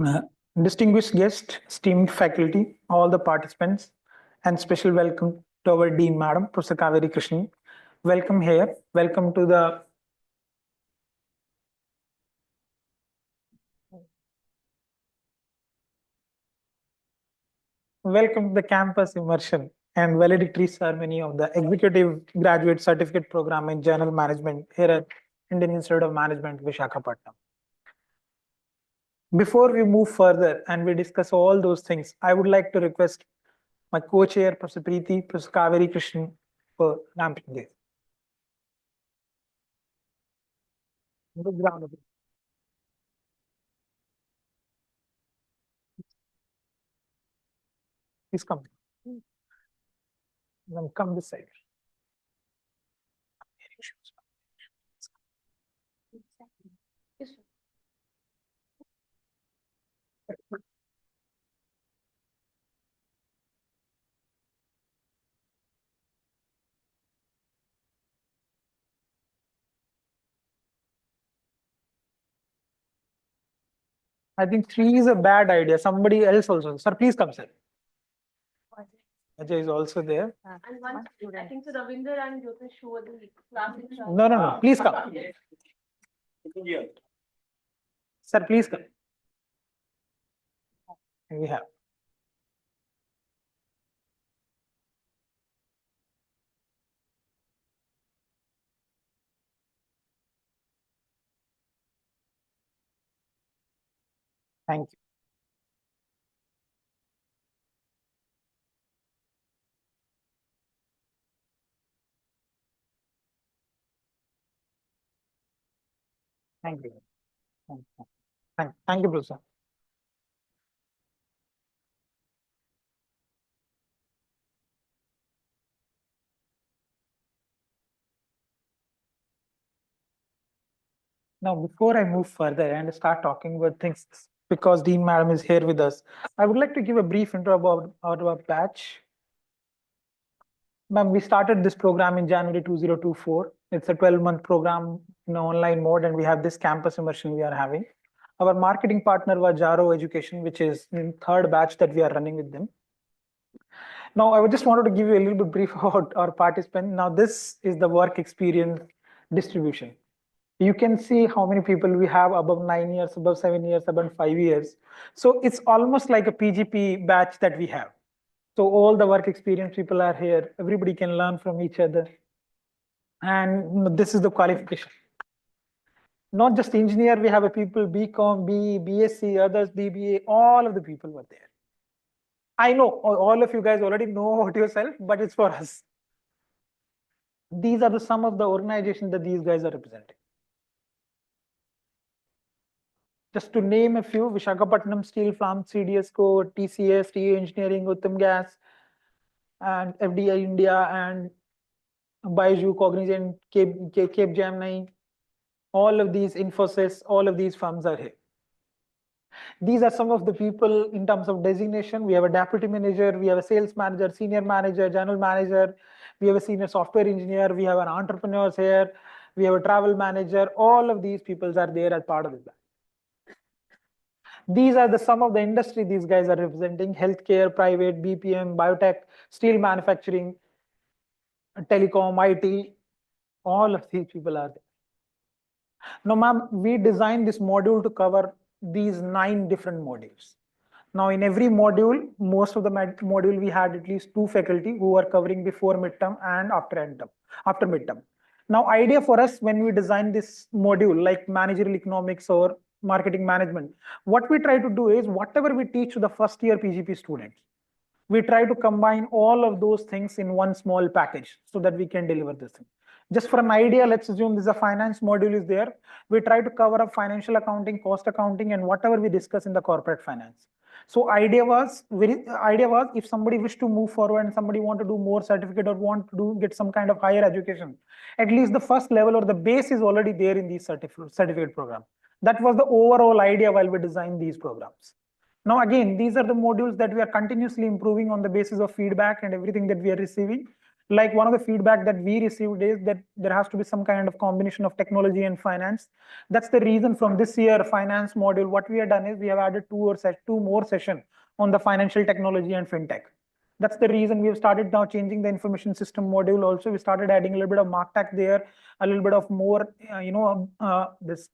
Uh, Distinguished guests, esteemed faculty, all the participants, and special welcome to our Dean Madam, Professor Kaveri Krishnan. Welcome here. Welcome to the campus immersion and valedictory ceremony of the Executive Graduate Certificate Program in General Management here at Indian Institute of Management, Visakhapatnam. Before we move further and we discuss all those things, I would like to request my co-chair, Professor Preeti, Professor Kaveri Krishnan, for ramping this. Please come. Then come this side. I think 3 is a bad idea. Somebody else also. Sir, please come, sir. Ajay is also there. And one student. I think so Ravinder and Jyotish who were the class in charge. No. Please come. Sir, please come. We have. Thank you. Thank you. Thank you, Professor. Now, before I move further and start talking about things, because Dean Madam is here with us, I would like to give a brief intro about our batch. Ma'am, we started this program in January 2024. It's a 12-month program in online mode, and we have this campus immersion we are having. Our marketing partner was Jaro Education, which is in third batch that we are running with them. Now, I just wanted to give you a little bit brief about our participant. Now, this is the work experience distribution. You can see how many people we have above 9 years, above 7 years, above 5 years. So it's almost like a PGP batch that we have. So all the work experience people are here. Everybody can learn from each other. And this is the qualification. Not just engineer, we have a people BCom, BE, BSc, others, BBA, all of the people were there. I know all of you guys already know about yourself, but it's for us. These are the some of the organizations that these guys are representing. Just to name a few: Visakhapatnam Steel Farm, CDSCO, TCS, TA Engineering, Uttam Gas, and FDI India, and Baiju, Cognizant, Cape Gemini. All of these, Infosys, all of these firms are here. These are some of the people in terms of designation. We have a deputy manager, we have a sales manager, senior manager, general manager, we have a senior software engineer, we have an entrepreneurs here, we have a travel manager. All of these people are there as part of it. These are the some of the industry these guys are representing: healthcare, private, BPM, biotech, steel manufacturing, telecom, IT. All of these people are there. Now, ma'am, we designed this module to cover these 9 different modules. Now, in every module, most of the module we had at least 2 faculty who are covering before midterm and after midterm. Now, idea for us when we design this module like managerial economics or marketing management, what we try to do is whatever we teach to the first year PGP students, we try to combine all of those things in one small package so that we can deliver this thing. Just for an idea, let's assume this is a finance module is there. We try to cover up financial accounting, cost accounting, and whatever we discuss in the corporate finance. So idea was if somebody wish to move forward and somebody want to do more certificate or want to get some kind of higher education, at least the first level or the base is already there in these certificate program. That was the overall idea while we designed these programs. Now, again, these are the modules that we are continuously improving on the basis of feedback and everything that we are receiving. Like one of the feedback that we received is that there has to be some kind of combination of technology and finance. That's the reason from this year finance module, what we have done is we have added two more sessions on the financial technology and fintech. That's the reason we have started now changing the information system module also. We started adding a little bit of MarTech there, a little bit of more, this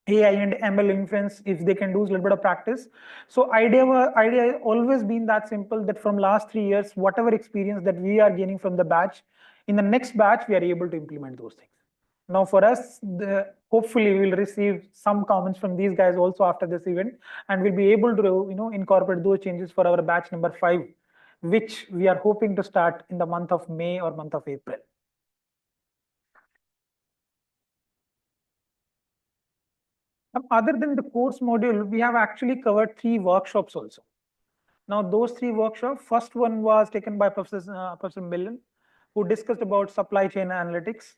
AI and ML influence, if they can do a little bit of practice. So idea has always been that simple, that from last 3 years, whatever experience that we are gaining from the batch, in the next batch, we are able to implement those things. Now for us, hopefully we will receive some comments from these guys also after this event, and we'll be able to incorporate those changes for our batch number 5, which we are hoping to start in the month of May or month of April. Other than the course module, we have actually covered 3 workshops also. Now, those 3 workshops, first one was taken by Professor Millen, who discussed about supply chain analytics.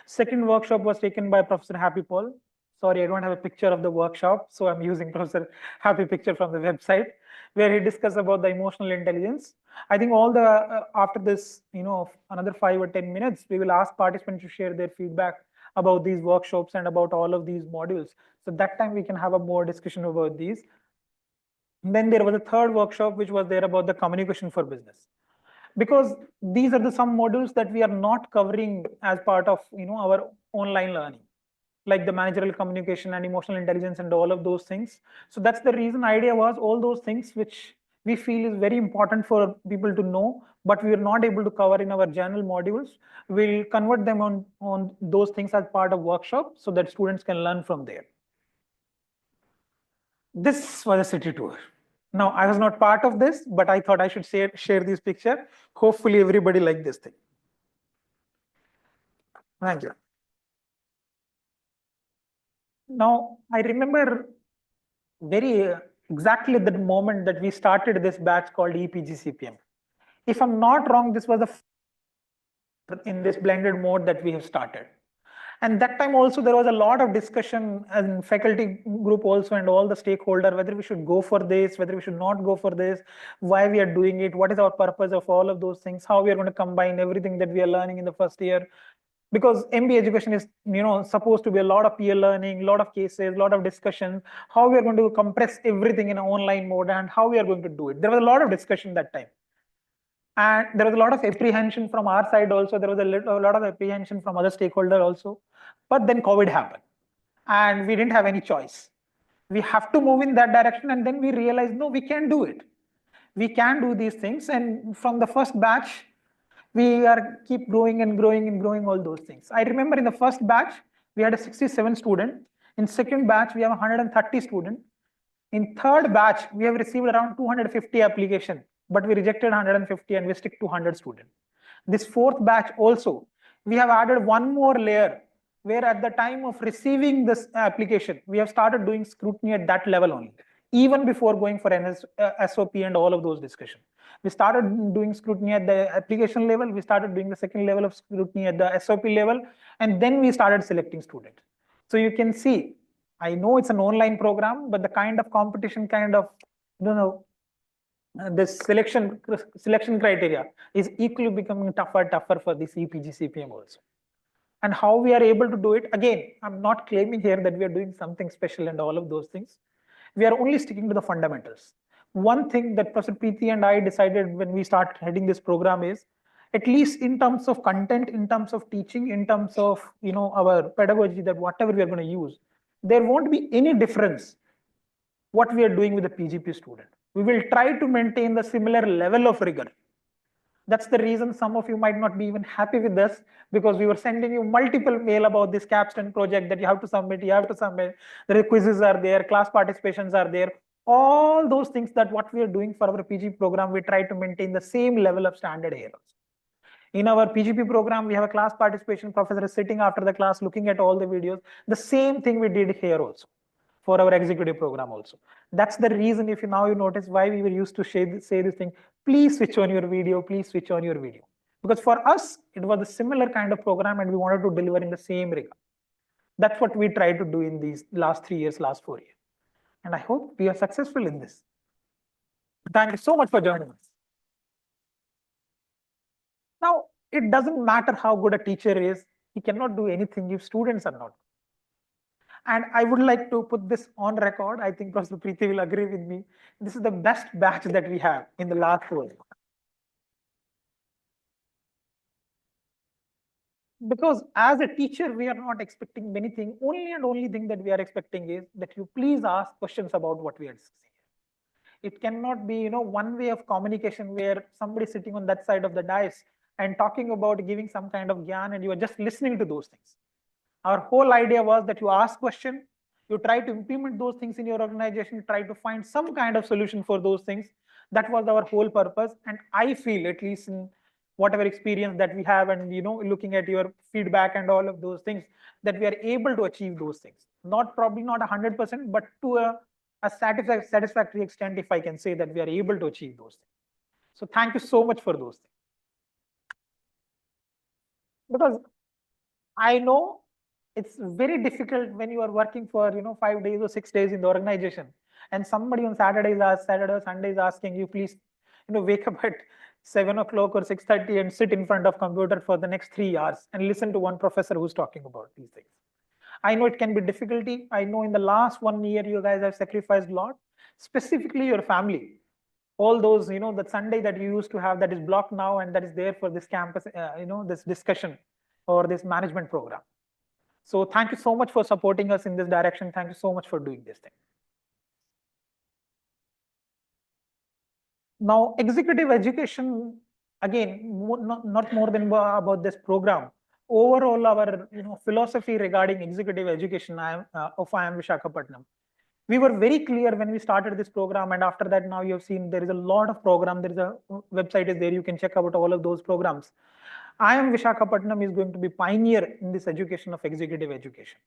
Second workshop was taken by Professor Happy Paul. Sorry, I don't have a picture of the workshop, so I'm using Professor Happy picture from the website, where he discussed about the emotional intelligence. I think all the after this, another 5 or 10 minutes, we will ask participants to share their feedback about these workshops and about all of these modules. So that time we can have a more discussion about these. And then there was a third workshop, which was there about the communication for business. Because these are the some modules that we are not covering as part of our online learning, like the managerial communication and emotional intelligence and all of those things. So that's the reason idea was all those things which we feel is very important for people to know, but we are not able to cover in our general modules. We'll convert them on those things as part of workshop so that students can learn from there. This was a city tour. Now, I was not part of this, but I thought I should share this picture. Hopefully everybody liked this thing. Thank you. Now, I remember very exactly the moment that we started this batch called EPGCPM. If I'm not wrong, this was in this blended mode that we have started. And that time also there was a lot of discussion in faculty group also and all the stakeholder, whether we should go for this, whether we should not go for this, why we are doing it, what is our purpose of all of those things, how we are going to combine everything that we are learning in the first year. Because MBA education is supposed to be a lot of peer learning, a lot of cases, a lot of discussion, how we are going to compress everything in an online mode and how we are going to do it. There was a lot of discussion that time. And there was a lot of apprehension from our side also. There was a lot of apprehension from other stakeholders also. But then COVID happened and we didn't have any choice. We have to move in that direction. And then we realized, no, we can do it. We can do these things. And from the first batch, we are keep growing and growing and growing all those things. I remember in the first batch, we had a 67 student. In second batch, we have 130 students. In third batch, we have received around 250 applications, but we rejected 150 and we stick to 100 students. This fourth batch also, we have added one more layer where at the time of receiving this application, we have started doing scrutiny at that level only, even before going for SOP and all of those discussions. We started doing scrutiny at the application level, we started doing the second level of scrutiny at the SOP level, and then we started selecting students. So you can see, I know it's an online program, but the kind of competition this selection criteria is equally becoming tougher for this EPGCPM also. And how we are able to do it, again, I'm not claiming here that we are doing something special and all of those things. We are only sticking to the fundamentals. One thing that Professor Preeti and I decided when we start heading this program is, at least in terms of content, in terms of teaching, in terms of our pedagogy, that whatever we are going to use, there won't be any difference what we are doing with the PGP student. We will try to maintain the similar level of rigor. That's the reason some of you might not be even happy with us, because we were sending you multiple mail about this capstone project that you have to submit, The quizzes are there, class participations are there. All those things that what we are doing for our PG program, we try to maintain the same level of standard here. In our PGP program, we have a class participation. Professor is sitting after the class looking at all the videos. The same thing we did here also for our executive program also. That's the reason, if you notice why we were used to say this thing, please switch on your video, please switch on your video. Because for us, it was a similar kind of program and we wanted to deliver in the same rigor. That's what we tried to do in these last 3 years, last 4 years. And I hope we are successful in this. Thank you so much for joining us. Now, it doesn't matter how good a teacher is, he cannot do anything if students are not. And I would like to put this on record. I think Professor Preeti will agree with me. This is the best batch that we have in the last year. Because as a teacher, we are not expecting many things. Only and only thing that we are expecting is that you please ask questions about what we are discussing. It cannot be, one way of communication where somebody sitting on that side of the dais and talking about giving some kind of gyan and you are just listening to those things. Our whole idea was that you ask question, you try to implement those things in your organization, try to find some kind of solution for those things. That was our whole purpose. And I feel, at least in whatever experience that we have and looking at your feedback and all of those things, that we are able to achieve those things. Probably not 100%, but to a satisfactory extent, if I can say that we are able to achieve those things. So thank you so much for those things. Because I know it's very difficult when you are working for 5 days or 6 days in the organization, and somebody on Saturday or Sunday is asking you, please wake up at 7 o'clock or 6:30 and sit in front of computer for the next 3 hours and listen to one professor who's talking about these things. I know it can be difficulty. I know in the last 1 year you guys have sacrificed a lot, specifically your family. All those that Sunday that you used to have, that is blocked now, and that is there for this campus this discussion or this management program. So thank you so much for supporting us in this direction. Thank you so much for doing this thing. Now, executive education, again, not more than about this program. Overall, our philosophy regarding executive education of IIM Visakhapatnam. We were very clear when we started this program, and after that, now you have seen there is a lot of program. There is a website is there. You can check out all of those programs. IIM Visakhapatnam is going to be pioneer in this education of executive education.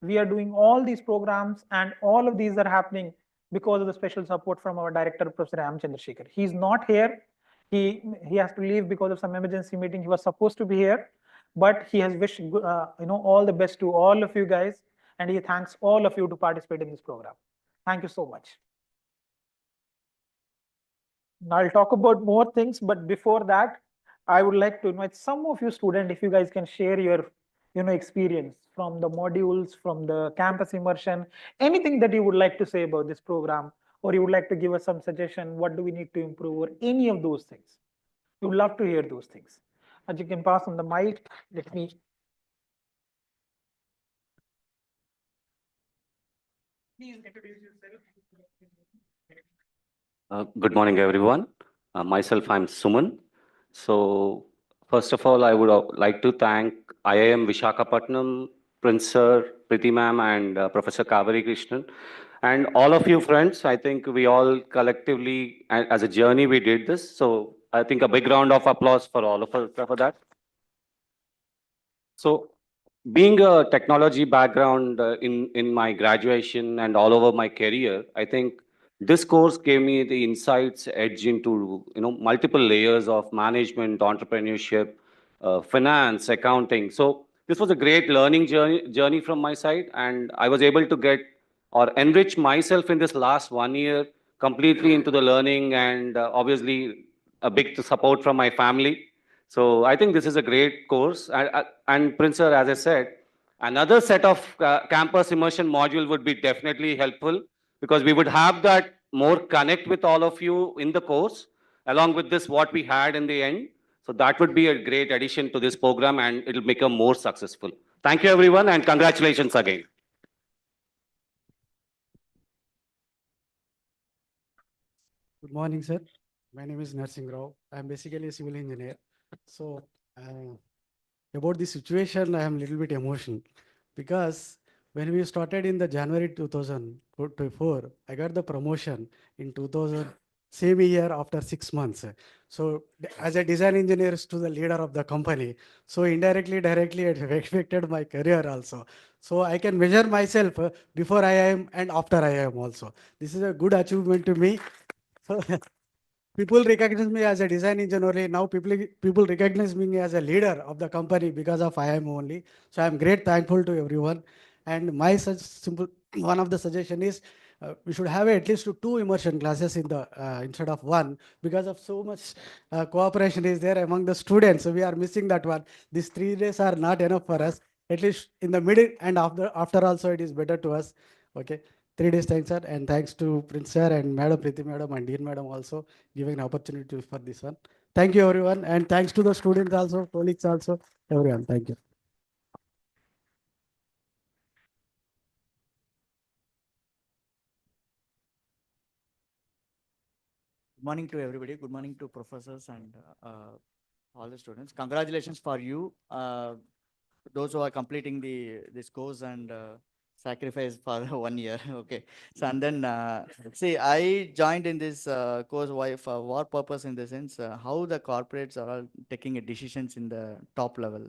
We are doing all these programs, and all of these are happening because of the special support from our director, Professor Ram Chandrasekhar. He is not here. He has to leave because of some emergency meeting. He was supposed to be here, but he has wished all the best to all of you guys, and he thanks all of you to participate in this program. Thank you so much. Now I'll talk about more things, but before that, I would like to invite some of you students, if you guys can share your experience from the modules, from the campus immersion, anything that you would like to say about this program, or you would like to give us some suggestion, what do we need to improve, or any of those things. We would love to hear those things. As you can pass on the mic, let me. Please introduce yourself. Good morning, everyone. Myself, I'm Suman. So, first of all, I would like to thank IIM Visakhapatnam, Prince Sir, Priti Ma'am, and Professor Kaveri Krishnan, and all of you friends. I think we all collectively, as a journey, we did this. So, I think a big round of applause for all of us for that. So, being a technology background in my graduation and all over my career, I think this course gave me the insights edge into multiple layers of management, entrepreneurship, finance, accounting. So this was a great learning journey from my side, and I was able to get or enrich myself in this last 1 year completely into the learning, and obviously a big support from my family. So I think this is a great course. And Prince Sir, as I said, another set of campus immersion module would be definitely helpful, because we would have that more connect with all of you in the course, along with this what we had in the end. So that would be a great addition to this program, and it'll become more successful. Thank you, everyone, and congratulations again. Good morning, sir. My name is Narsingh Rao. I am basically a civil engineer. So, about the situation, I am a little bit emotional, because when we started in the January 2024, I got the promotion in 2000, same year after 6 months. So as a design engineer to the leader of the company, so indirectly, directly, it affected my career also. So I can measure myself before I am and after I am also. This is a good achievement to me. So people recognize me as a design engineer only. Now people recognize me as a leader of the company because of IIM only. So I'm great thankful to everyone. And my such simple one of the suggestion is we should have at least two immersion classes in the instead of one, because of so much cooperation is there among the students. So we are missing that one. These 3 days are not enough for us. At least in the middle and after also it is better to us. Okay. 3 days, thanks, sir. And thanks to Prince sir and Madam Priti Madam and Dean Madam also giving an opportunity for this one. Thank you, everyone. And thanks to the students also, colleagues also, everyone. Thank you. Good morning to everybody. Good morning to professors and all the students. Congratulations for you, those who are completing this course and sacrifice for 1 year. Okay. So and then see, I joined in this course why for what purpose, in the sense how the corporates are all taking decisions in the top level.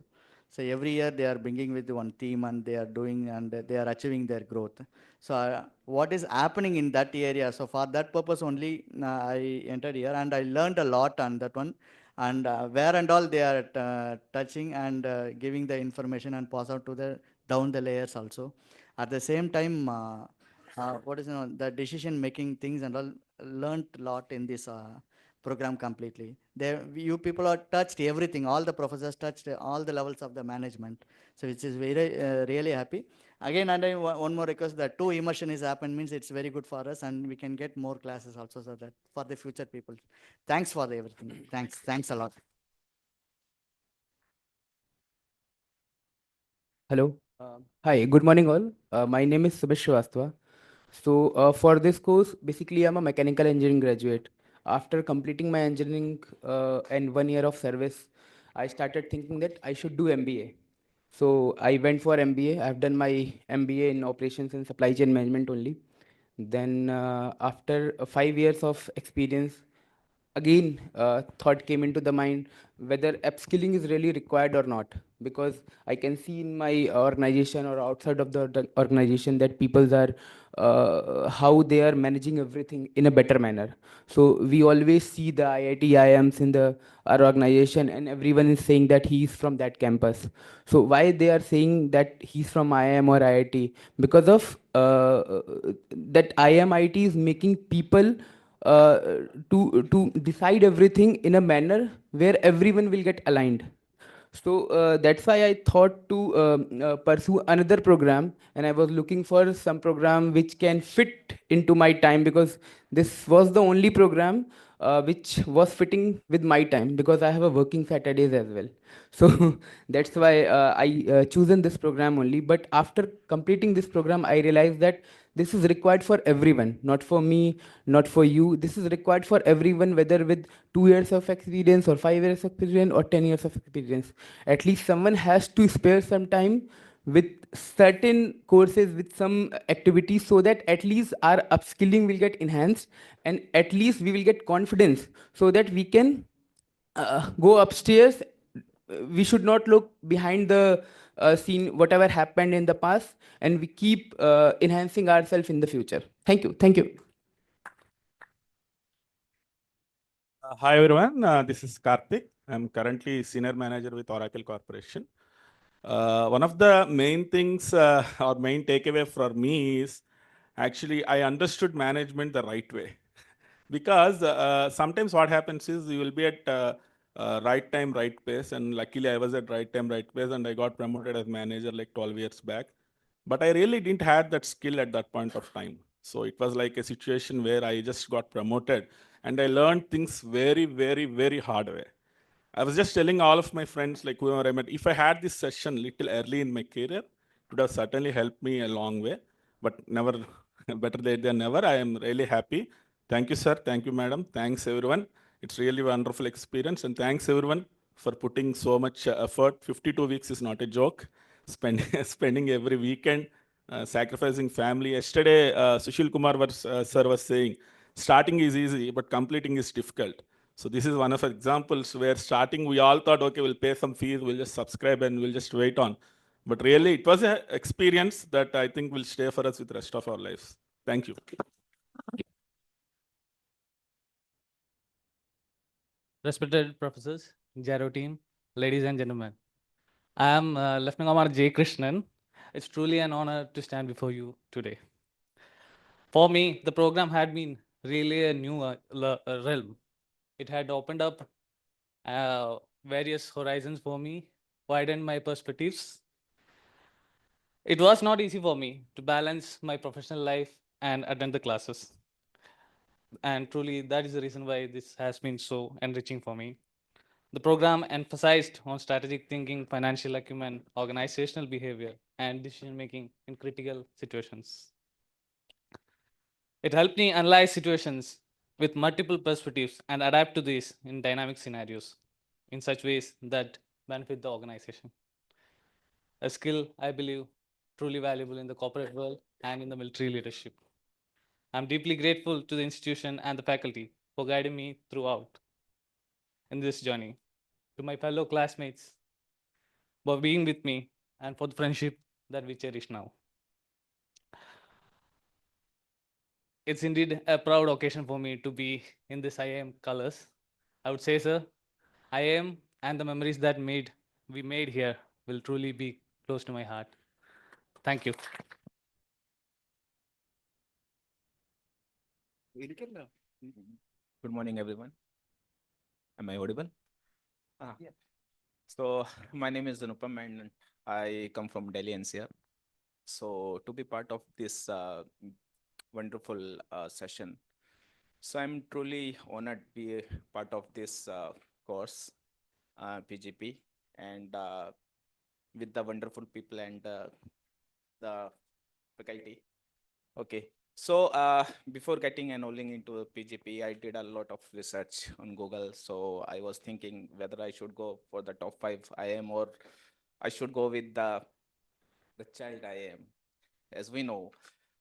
So every year they are bringing with one theme and they are doing and they are achieving their growth. So what is happening in that area? So for that purpose only, I entered here and I learned a lot on that one. And where and all they are touching and giving the information and pass out to the down the layers also. At the same time, what is the decision making things and all, learned a lot in this program completely. You people are touched everything. All the professors touched all the levels of the management. So which is very really happy. Again, and one more request, that two immersion is happened means it's very good for us and we can get more classes also, so that for the future people. Thanks for everything. Thanks a lot. Hello. Hi, good morning all. My name is Subhash Srivastava. So for this course, basically I'm a mechanical engineering graduate. After completing my engineering and 1 year of service, I started thinking that I should do MBA. So I went for MBA. I've done my MBA in operations and supply chain management only. Then after 5 years of experience, again thought came into the mind whether upskilling is really required or not, because I can see in my organization or outside of the organization that people are how they are managing everything in a better manner. So we always see the IIT IIMs in the our organization and everyone is saying that he is from that campus. So why they are saying that he's from IIM or IIT? Because of that IIM is making people uh, to decide everything in a manner where everyone will get aligned. So that's why I thought to pursue another program, and I was looking for some program which can fit into my time, because this was the only program which was fitting with my time, because I have a working Saturdays as well. So that's why I chosen this program only. But after completing this program, I realized that this is required for everyone, not for me, not for you. This is required for everyone, whether with 2 years of experience or 5 years of experience or 10 years of experience. At least someone has to spare some time with certain courses, with some activities, so that at least our upskilling will get enhanced and at least we will get confidence so that we can go upstairs. We should not look behind the scene, whatever happened in the past, and we keep enhancing ourselves in the future. Thank you. Thank you. Hi everyone, this is Karthik. I'm currently Senior Manager with Oracle Corporation. One of the main things or main takeaway for me is actually I understood management the right way. Because sometimes what happens is you will be at right time, right place, and luckily I was at right time, right place, and I got promoted as manager like 12 years back. But I really didn't have that skill at that point of time. So it was like a situation where I just got promoted and I learned things very, very, very hard way. I was just telling all of my friends, like whoever I met, if I had this session little early in my career, it would have certainly helped me a long way. But never, better late than never. I am really happy. Thank you, sir. Thank you, madam. Thanks, everyone. It's really wonderful experience. And thanks, everyone, for putting so much effort. 52 weeks is not a joke. Spending every weekend, sacrificing family. Yesterday, Sushil Kumar sir was saying, starting is easy, but completing is difficult. So this is one of the examples where starting, we all thought, okay, we'll pay some fees, we'll just subscribe and we'll just wait on. But really, it was an experience that I think will stay for us with the rest of our lives. Thank you. Respected professors, Jaro team, ladies and gentlemen. I am Lieutenant Commander J. Krishnan. It's truly an honor to stand before you today. For me, the program had been really a new realm. It had opened up various horizons for me, widened my perspectives. It was not easy for me to balance my professional life and attend the classes. And truly, that is the reason why this has been so enriching for me. The program emphasized on strategic thinking, financial acumen, organizational behavior, and decision making in critical situations. It helped me analyze situations with multiple perspectives and adapt to these in dynamic scenarios in such ways that benefit the organization. A skill I believe truly valuable in the corporate world and in the military leadership. I'm deeply grateful to the institution and the faculty for guiding me throughout in this journey. To my fellow classmates for being with me and for the friendship that we cherish now. It's indeed a proud occasion for me to be in this IAM colors. I would say, sir, IAM and the memories that we made here will truly be close to my heart. Thank you. Good morning, everyone. Am I audible? Yeah. So my name is Anupam and I come from Delhi NCR. So to be part of this wonderful session, so I'm truly honored to be a part of this course, PGP, and with the wonderful people and the faculty. Okay. So before getting enrolling into PGP, I did a lot of research on Google. So I was thinking whether I should go for the top 5 IM or I should go with the child IM, as we know.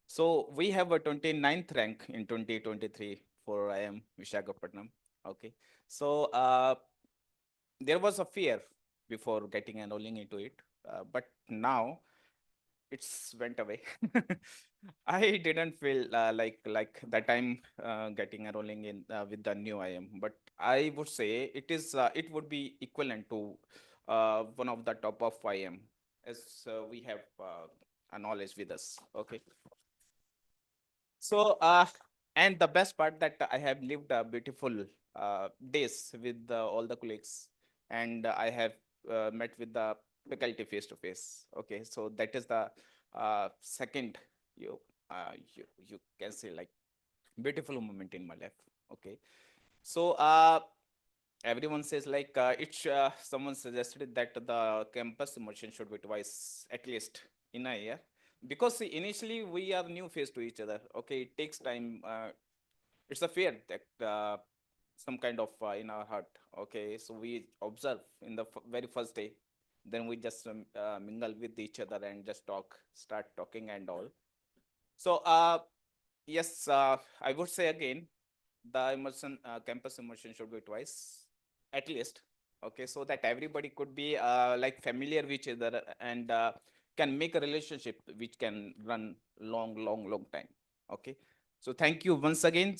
So we have a 29th rank in 2023 for IM Visakhapatnam. Okay. So there was a fear before getting enrolling into it, but now it's went away. I didn't feel like that I'm getting enrolling in with the new IM, but I would say it would be equivalent to one of the top of IM as we have a knowledge with us. Okay. So and the best part that I have lived beautiful days with all the colleagues, and I have met with the faculty face to face. Okay, so that is the second you can say like beautiful moment in my life. Okay, so everyone says like someone suggested that the campus immersion should be twice at least in a year, because see, initially we are new face to each other. Okay, it takes time. It's a fear that some kind of in our heart. Okay, so we observe in the very first day, then we just mingle with each other and just start talking and all. So yes, I would say again, the immersion campus immersion should be twice at least. Okay, so that everybody could be like familiar with each other and can make a relationship which can run long time. Okay, so thank you once again.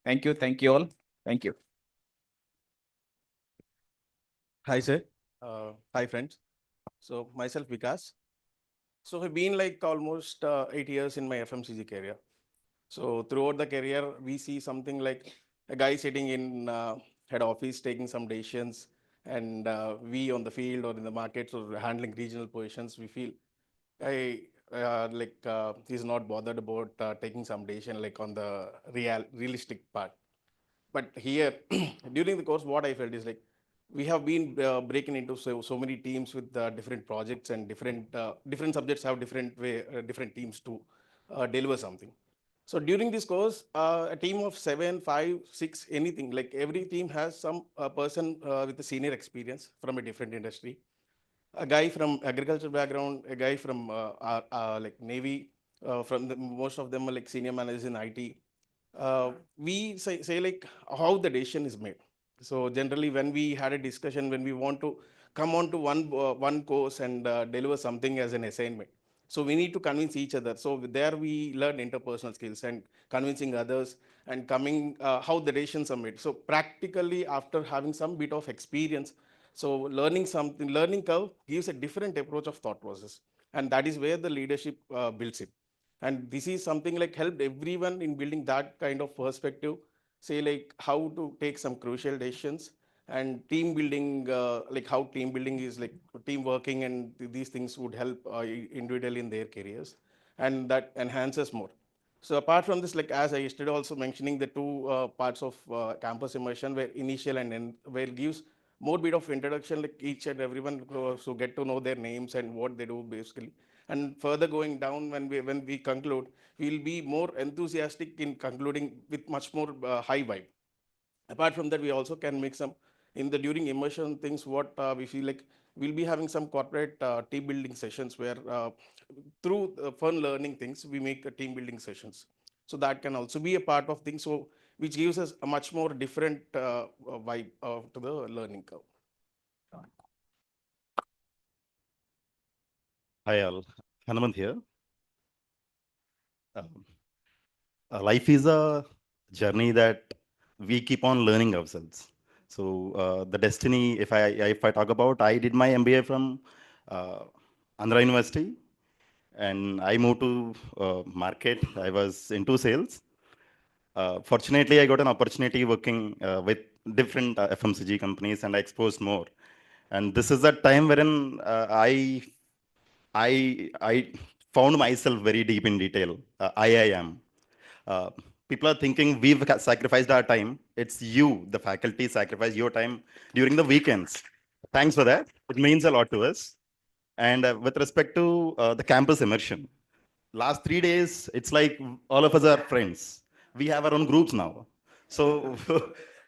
Thank you all. Thank you. Hi, sir. Hi, friends. So myself, Vikas. So I've been like almost 8 years in my FMCG career. So throughout the career, we see something like a guy sitting in head office taking some decisions, and we on the field or in the markets or handling regional positions, we feel I he's not bothered about taking some decision like on the realistic part. But here, during the course, what I felt is like we have been breaking into so many teams with different projects, and different subjects have different teams to deliver something. So during this course, a team of 7, 5, 6, anything, like every team has some person with a senior experience from a different industry, a guy from agriculture background, a guy from like Navy, most of them are like senior managers in IT. We say like how the decision is made. So generally, when we had a discussion, when we want to come on to one course and deliver something as an assignment, so we need to convince each other. So there we learn interpersonal skills and convincing others and coming how the decisions are made. So practically, after having some bit of experience, so learning curve gives a different approach of thought process, and that is where the leadership builds it. And this is something like helped everyone in building that kind of perspective, say like how to take some crucial decisions, and team building, like how team building is like team working, and these things would help individually in their careers, and that enhances more. So apart from this, like as I yesterday also mentioning the two parts of campus immersion, where initial and end, where it gives more bit of introduction, like each and everyone so get to know their names and what they do basically. And further going down, when we conclude, we'll be more enthusiastic in concluding with much more high vibe. Apart from that, we also can make some in the during immersion things. What we feel like we'll be having some corporate team building sessions where through fun learning things we make team building sessions. So that can also be a part of things. So which gives us a much more different vibe to the learning curve. Hi all, Hanumant here. Life is a journey that we keep on learning ourselves. So the destiny, if I talk about, I did my MBA from Andhra University, and I moved to market. I was into sales. Fortunately, I got an opportunity working with different FMCG companies, and I exposed more. And this is that time wherein I found myself very deep in detail. I am. Uh, People are thinking we've sacrificed our time. It's you, the faculty, sacrifice your time during the weekends. Thanks for that. It means a lot to us. And with respect to the campus immersion, last 3 days, it's like all of us are friends. We have our own groups now. So,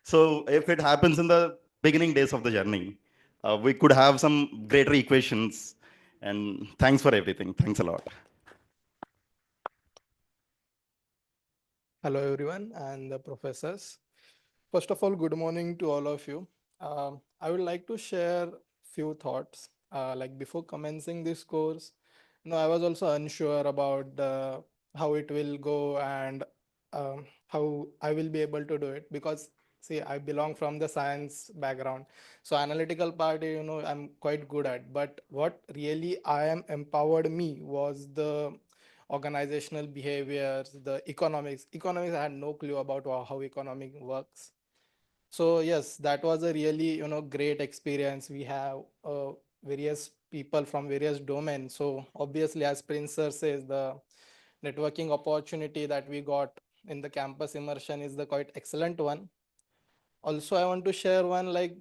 so if it happens in the beginning days of the journey, we could have some greater equations. And thanks for everything. Thanks a lot. Hello, everyone, and the professors. First of all, good morning to all of you. I would like to share few thoughts. Like before commencing this course, I was also unsure about how it will go and how I will be able to do it, because see, I belong from the science background. So analytical part, I'm quite good at. But what really I am empowered me was the organizational behaviors, the economics. Economics, I had no clue about how economic works. So yes, that was a really great experience. We have various people from various domains. So obviously, as Prince sir says, the networking opportunity that we got in the campus immersion is the quite excellent one. Also, I want to share one, like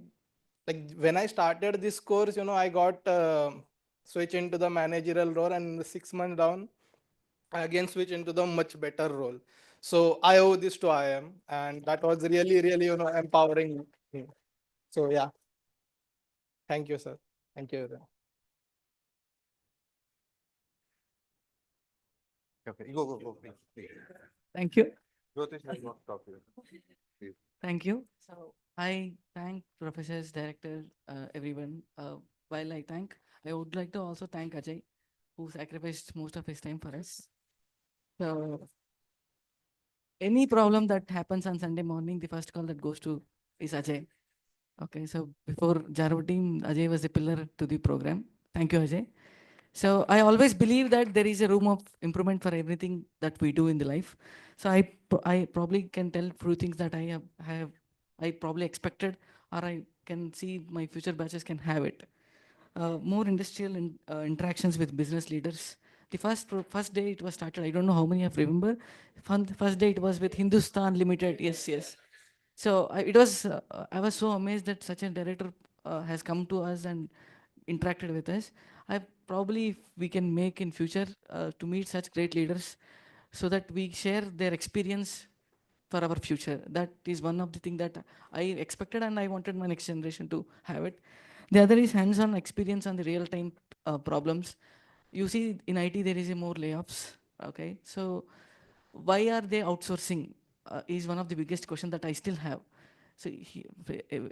when I started this course, I got switch into the managerial role, and 6 months down, I again switch into the much better role. So I owe this to IM, and that was really, really, empowering me. So yeah, thank you, sir. Thank you. Okay, go. Thank you. Jyotish has not talked yet. Please. Thank you. So I thank professors, director, everyone. While I would like to also thank Ajay, who sacrificed most of his time for us. So any problem that happens on Sunday morning, the first call that goes to is Ajay. Okay, so before Jaro team, Ajay was the pillar to the program. Thank you, Ajay. So I always believe that there is a room of improvement for everything that we do in the life. So I probably can tell few things that I probably expected, or I can see my future batches can have it. More industrial interactions with business leaders. The first day it was started, I don't know how many I remember. First day it was with Hindustan Limited. Yes. So I was so amazed that such a director has come to us and interacted with us. I probably, if we can make in future to meet such great leaders, so that we share their experience for our future. That is one of the things that I expected, and I wanted my next generation to have it. The other is hands-on experience on the real-time problems. You see, in IT there is a more layoffs. Okay, so why are they outsourcing? Is one of the biggest question that I still have. So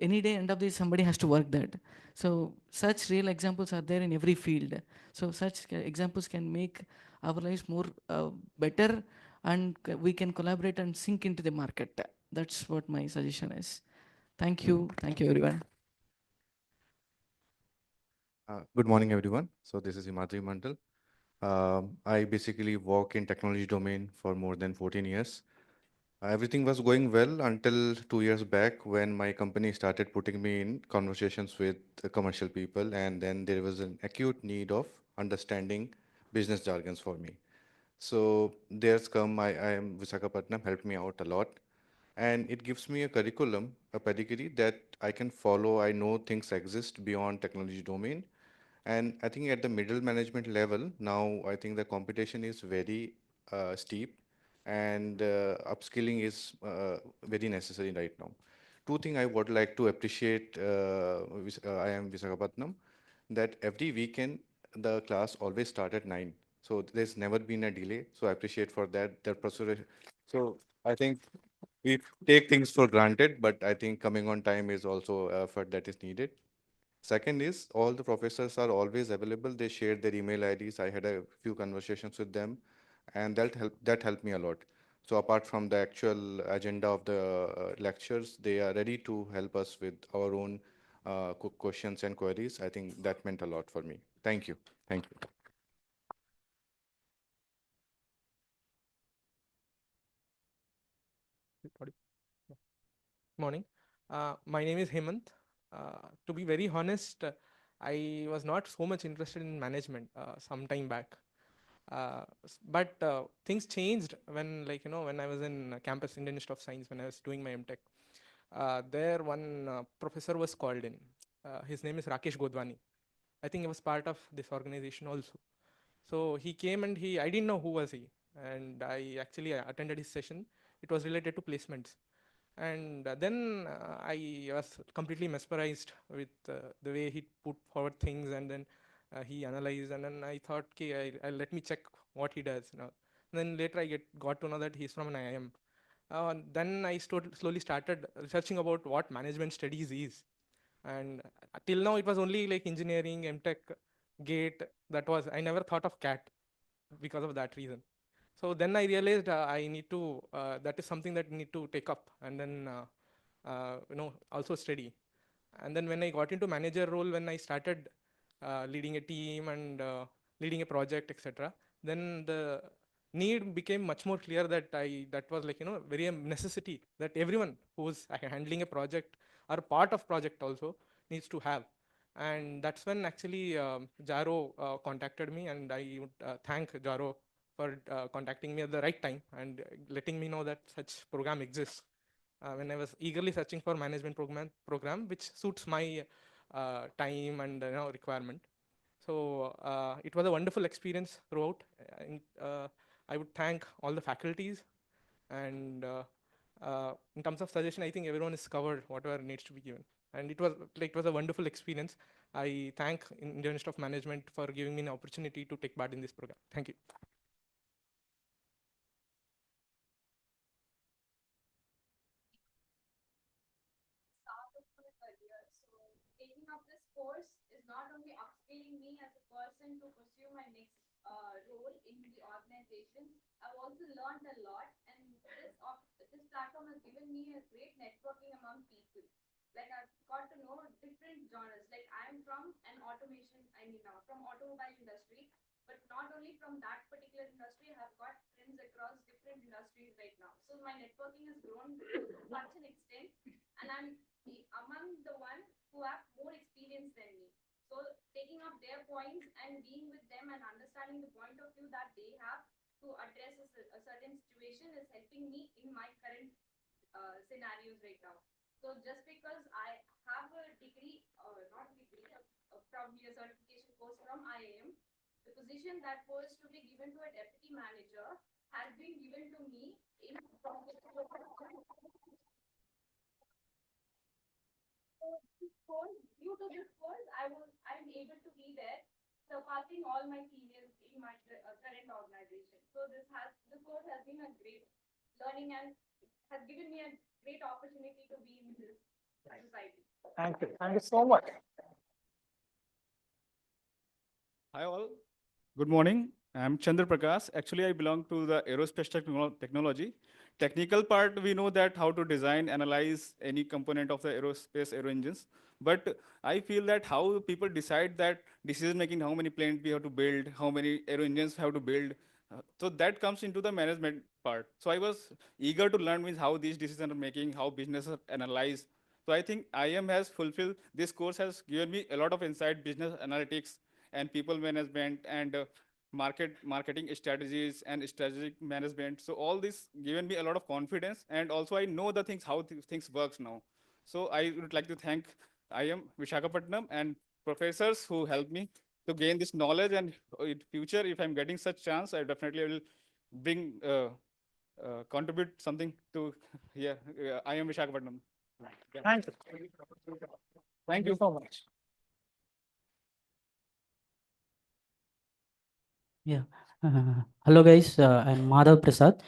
any day, end of this, somebody has to work that. So such real examples are there in every field. So such examples can make our lives more better, and we can collaborate and sink into the market. That's what my suggestion is. Thank you everyone. Good morning, everyone. So this is Himadri Mandal. I basically work in technology domain for more than 14 years. Everything was going well until 2 years back when my company started putting me in conversations with the commercial people, and then there was an acute need of understanding business jargons for me. So there's come, I am Visakhapatnam, helped me out a lot. And it gives me a curriculum, a pedigree that I can follow. I know things exist beyond technology domain. And I think at the middle management level, now I think the competition is very steep, and upskilling is very necessary right now. Two things I would like to appreciate, I am Visakhapatnam, that every weekend the class always start at 9. So there's never been a delay. So I appreciate for that, their process. So I think we take things for granted, but I think coming on time is also effort that is needed. Second is all the professors are always available. They share their email IDs. I had a few conversations with them, and that helped me a lot. So apart from the actual agenda of the lectures, they are ready to help us with our own questions and queries. I think that meant a lot for me. Thank you. Thank you. Morning. My name is Hemant. To be very honest, I was not so much interested in management some time back. But things changed when, when I was in campus Indian Institute of Science, when I was doing my MTech. There, one professor was called in. His name is Rakesh Godwani. I think he was part of this organization also. So he came and I didn't know who was he. And I actually attended his session. It was related to placements. And then I was completely mesmerized with the way he put forward things, and then he analyzed, and then I thought, okay, I'll let me check what he does. And then later I got to know that he's from an IIM. Then I slowly started researching about what management studies is. And till now it was only like engineering, MTech, GATE. I never thought of CAT because of that reason. So then I realized I need to, that is something that I need to take up, and then, also study. And then when I got into manager role, when I started leading a team and leading a project, etc., then the need became much more clear that was like, very a necessity that everyone who's handling a project or part of project also needs to have. And that's when actually Jaro contacted me, and I would thank Jaro for contacting me at the right time and letting me know that such program exists. When I was eagerly searching for management program which suits my time and requirement. So it was a wonderful experience throughout. And, I would thank all the faculties, and in terms of suggestion, I think everyone is covered whatever needs to be given. And it was a wonderful experience. I thank Indian Institute of Management for giving me an opportunity to take part in this program. Thank you. Start of my career. So taking up this course is not only upskilling me as a person to pursue my next role in the organization, I've also learned a lot, and this platform has given me a great networking among people. Like I've got to know different genres. Like I'm from an automation, from automobile industry, but not only from that particular industry, I have got friends across different industries right now. So my networking has grown to such an extent, and I'm among the one who have more experience than me. So taking up their points and being with them and understanding the point of view that they have to address a certain situation is helping me in my current scenarios right now. So just because I have a degree, not degree, probably a certification course from IIM, the position that was to be given to a deputy manager has been given to me in due to this course, I'm able to be there, surpassing all my seniors in my current organization. So this course has been a great learning and has given me a great opportunity to be in this society. Thank you. Thank you so much. Hi all. Good morning. I'm Chandra Prakash. Actually, I belong to the aerospace technology. technical part, we know that how to design, analyze any component of the aerospace aero engines. But I feel that how people decide that decision making, how many planes we have to build, how many aero engines have to build. So that comes into the management part. So I was eager to learn means how these decisions are making, how business are analyzed. So I think IM has fulfilled, this course has given me a lot of insight, business analytics and people management and marketing strategies and strategic management. So all this given me a lot of confidence, and also I know the things how things works now. So I would like to thank IM Vishakhapatnam and professors who helped me to gain this knowledge, and in future if I'm getting such chance, I definitely will bring contribute something to here. IM Vishakhapatnam. Thank you. Thank you so much. Yeah. Hello guys, I'm Madhav Prasad,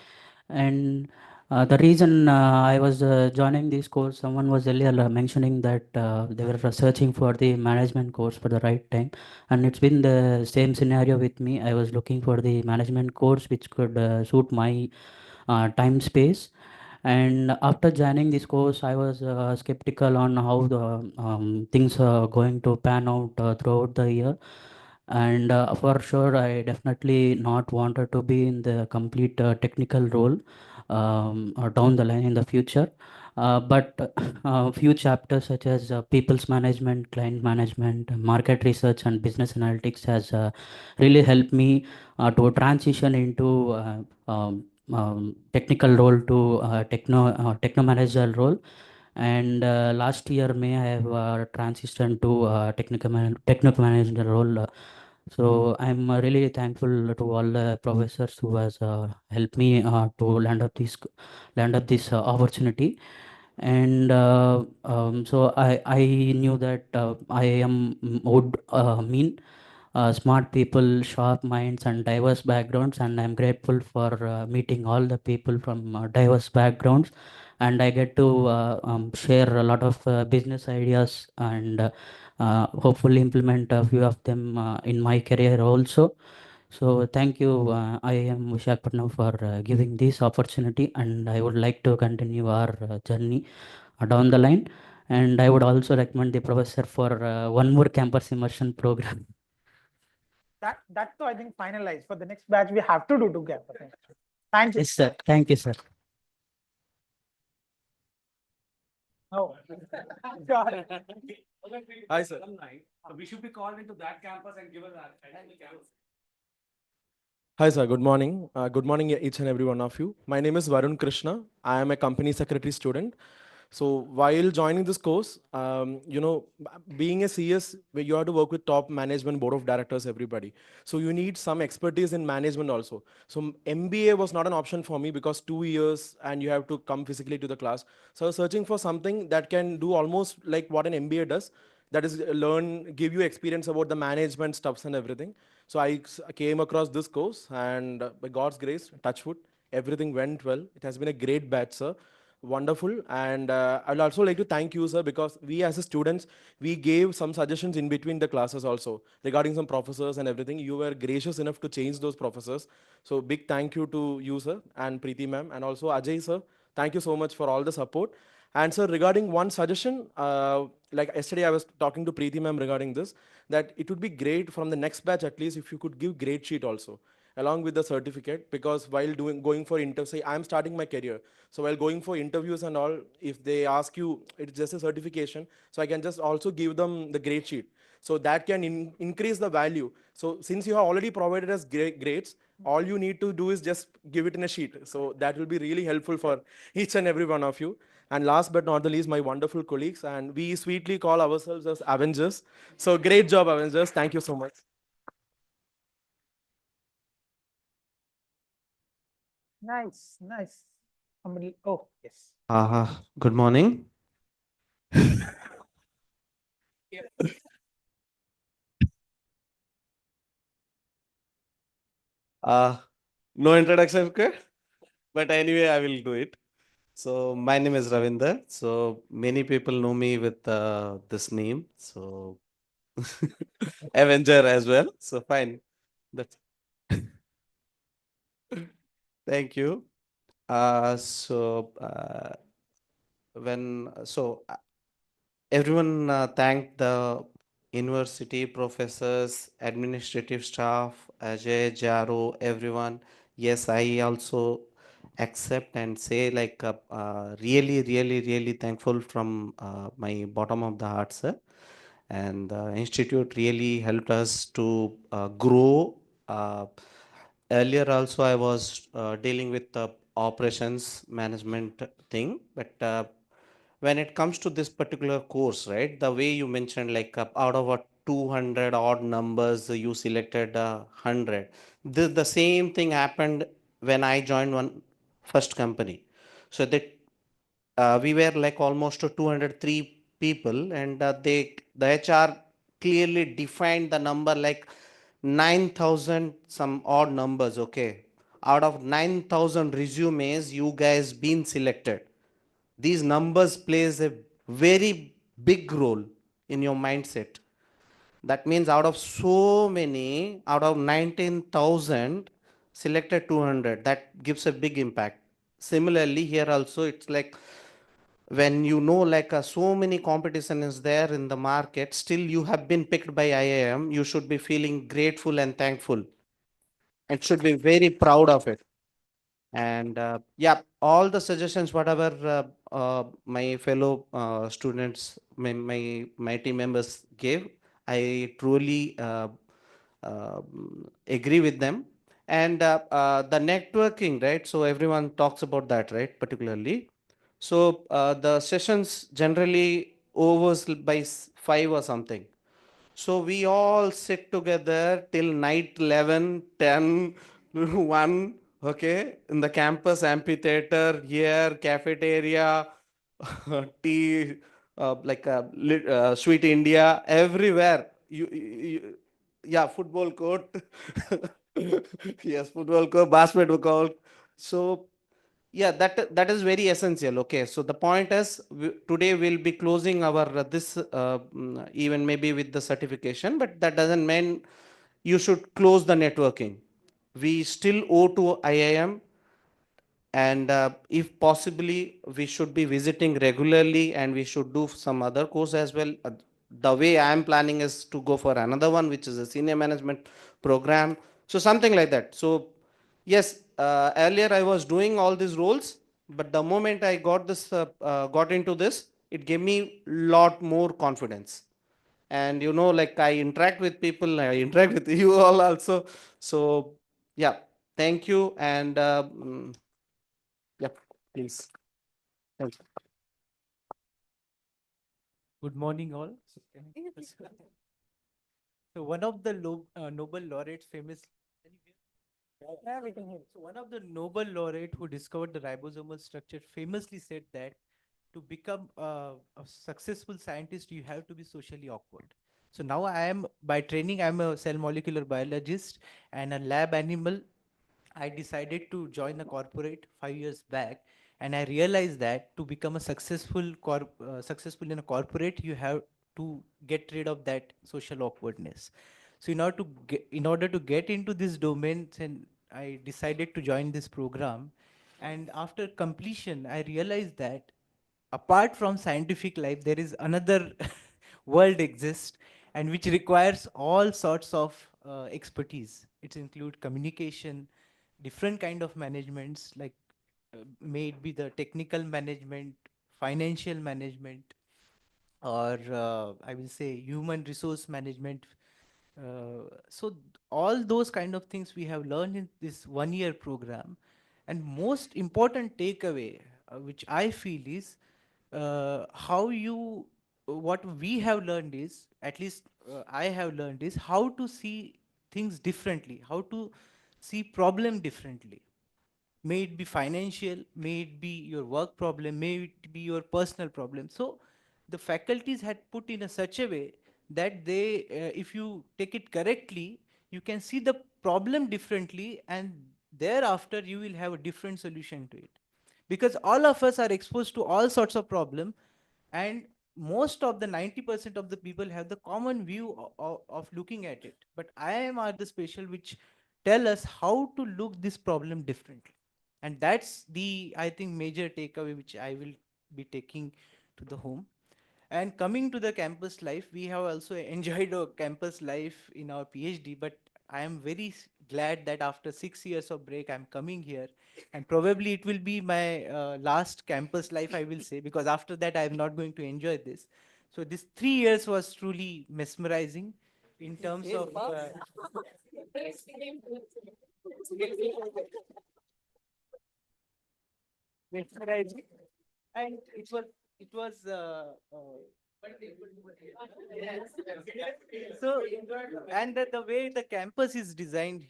and the reason I was joining this course, someone was earlier mentioning that they were searching for the management course for the right time, and it's been the same scenario with me. I was looking for the management course which could suit my time space. And after joining this course, I was skeptical on how the things are going to pan out throughout the year. And for sure, I definitely not wanted to be in the complete technical role down the line in the future. But a few chapters such as people's management, client management, market research, and business analytics has really helped me to transition into technical role to techno manager role. And last year May I have transitioned to technical manager role. So I'm really thankful to all the professors who has helped me to land up this opportunity. And so I knew that I am would mean smart people, sharp minds, and diverse backgrounds. And I'm grateful for meeting all the people from diverse backgrounds. And I get to share a lot of business ideas and hopefully implement a few of them in my career also. So thank you. I am Vishakhapatnam for giving this opportunity, and I would like to continue our journey down the line. And I would also recommend the professor for one more campus immersion program. That's I think finalized for the next batch. We have to do together. Thank you. Yes, sir. Thank you, sir. Oh, sure. Hi, sir. We should be called into that campus and given that. Hi, sir. Good morning. Good morning, each and every one of you. My name is Varun Krishna. I am a company secretary student. So while joining this course, being a CS, where you have to work with top management, board of directors, everybody. So you need some expertise in management also. So MBA was not an option for me because 2 years and you have to come physically to the class. So I was searching for something that can do almost like what an MBA does. That is give you experience about the management stuffs and everything. So I came across this course, and by God's grace, touch wood, everything went well. It has been a great batch, sir. Wonderful. And I'd also like to thank you, sir, because we as a students, we gave some suggestions in between the classes also regarding some professors and everything. You were gracious enough to change those professors. So big thank you to you, sir, and Preeti ma'am, and also Ajay, sir. Thank you so much for all the support. And sir, regarding one suggestion, like yesterday I was talking to Preeti ma'am regarding this, that it would be great from the next batch at least if you could give grade sheet also along with the certificate, because while going for say I'm starting my career, so while going for interviews and all, if they ask you, it's just a certification, so I can just also give them the grade sheet, so that can increase the value. So since you have already provided us grades, all you need to do is just give it in a sheet, so that will be really helpful for each and every one of you. And last but not the least, my wonderful colleagues, and we sweetly call ourselves as Avengers. So great job, Avengers. Thank you so much. Nice, nice. Oh, yes. Good morning. No introduction, okay? But anyway, I will do it. So my name is Ravinder. So many people know me with this name. So Avenger as well. So fine. That's Thank you. So when so everyone thank the university professors, administrative staff, Ajay, Jaro, everyone. Yes, I also accept and say like really, really, really thankful from my bottom of the heart, sir. And the institute really helped us to grow. Earlier also I was dealing with the operations management thing, but when it comes to this particular course, right, the way you mentioned, like out of a 200 odd numbers, you selected 100. The same thing happened when I joined one first company. So that we were like almost 203 people, and the HR clearly defined the number like 9,000 some odd numbers. Okay, out of 9,000 resumes, you guys been selected. These numbers plays a very big role in your mindset. That means out of so many, out of 19,000 selected 200, that gives a big impact. Similarly here also, it's like when you know like so many competition is there in the market, still you have been picked by IIM, you should be feeling grateful and thankful and should be very proud of it. And yeah, all the suggestions whatever my fellow students, my team members gave, I truly agree with them. And the networking, right, so everyone talks about that, right, particularly. So the sessions generally overs by 5 or something. So we all sit together till night 11, 10, 1, okay, in the campus amphitheater, here, cafeteria, tea, like Sweet India, everywhere. Yeah, football court. Yes, football court, basketball court. So yeah, that is very essential. Okay, so the point is today we'll be closing our this even maybe with the certification, but that doesn't mean you should close the networking. We still owe to IIM, and if possibly we should be visiting regularly, and we should do some other course as well. The way I am planning is to go for another one, which is a senior management program, so something like that. So yes, earlier I was doing all these roles, but the moment I got this got into this, it gave me lot more confidence. And you know, like I interact with people, I interact with you all also. So yeah, thank you. And yep, please. Thank you. Good morning, all. So one of the Nobel laureates famous. Yeah, we can hear. So one of the Nobel laureate who discovered the ribosomal structure famously said that to become a successful scientist, you have to be socially awkward. So now I am, by training, I'm a cell molecular biologist and a lab animal. I decided to join a corporate 5 years back, and I realized that to become a successful in a corporate, you have to get rid of that social awkwardness. So in order to get into this domain, then I decided to join this program, and after completion, I realized that apart from scientific life, there is another world exists, and which requires all sorts of expertise. It include communication, different kind of managements, like may it be the technical management, financial management, or I will say human resource management. So all those kind of things we have learned in this 1 year program. And most important takeaway, which I feel is how you, what we have learned is, at least I have learned is how to see things differently, how to see problem differently. May it be financial, may it be your work problem, may it be your personal problem. So the faculties had put in a such a way that they, if you take it correctly, you can see the problem differently, and thereafter you will have a different solution to it. Because all of us are exposed to all sorts of problem, and most of the 90% of the people have the common view of looking at it. But I am are the special which tell us how to look this problem differently. And that's the, I think, major takeaway which I will be taking to the home. And coming to the campus life, we have also enjoyed our campus life in our PhD, but I am very glad that after 6 years of break, I'm coming here. And probably it will be my last campus life, I will say, because after that, I'm not going to enjoy this. So this 3 years was truly mesmerizing in terms of mesmerizing, and it was so, and the way the campus is designed,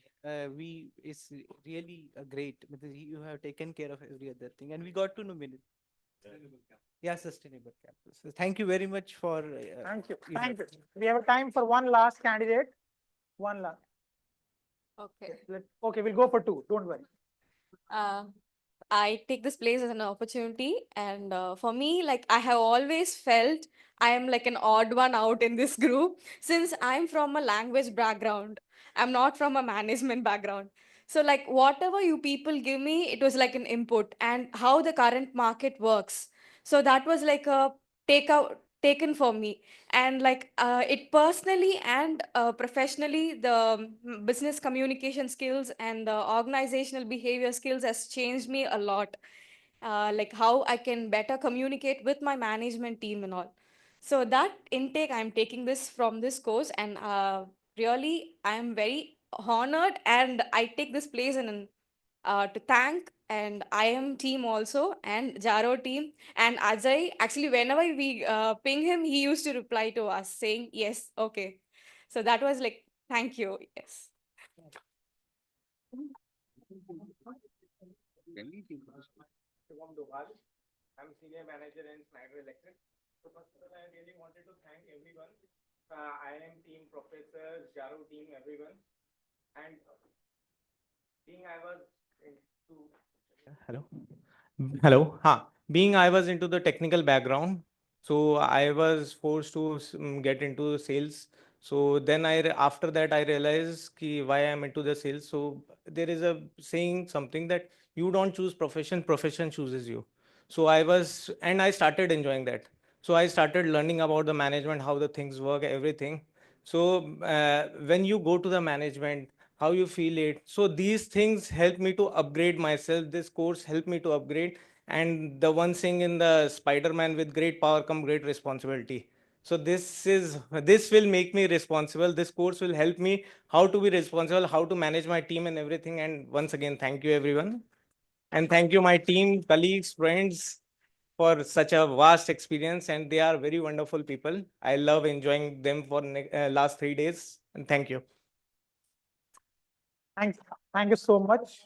we is really great because you have taken care of every other thing, and we got to know many. Yeah, sustainable campus. So thank you very much for. Thank you. your- Thank you. We have time for one last candidate. One last. Okay. Okay, we'll go for two. Don't worry. Uh, I take this place as an opportunity, and for me, like I have always felt I am like an odd one out in this group since I'm from a language background. I'm not from a management background. So, like whatever you people give me, it was like an input and how the current market works. So that was like a taken for me, and like it personally and professionally, the business communication skills and the organizational behavior skills has changed me a lot, like how I can better communicate with my management team and all. So that intake, I'm taking this from this course, and really I am very honored, and I take this place in to thank and IM team also, and Jaro team and Ajay. Actually, whenever we ping him, he used to reply to us saying, yes, okay. So that was like, thank you. Yes. I'm senior manager in Schneider Electric. So first of all, I really wanted to thank everyone, IIM team, professors, Jaro team, everyone. And being I was into Hello. Hello. Being I was into the technical background, so I was forced to get into sales. So then after that I realized why I'm into the sales. So there is a saying something that you don't choose profession, profession chooses you. So I started enjoying that. So I started learning about the management, how the things work, everything. So when you go to the management, how you feel it. So these things help me to upgrade myself. This course helped me to upgrade. And the one thing in the Spider-Man, with great power come great responsibility. So this will make me responsible. This course will help me how to be responsible, how to manage my team and everything. And once again, thank you everyone. And thank you my team, colleagues, friends for such a vast experience. And they are very wonderful people. I love enjoying them for last 3 days. And thank you. Thank you so much.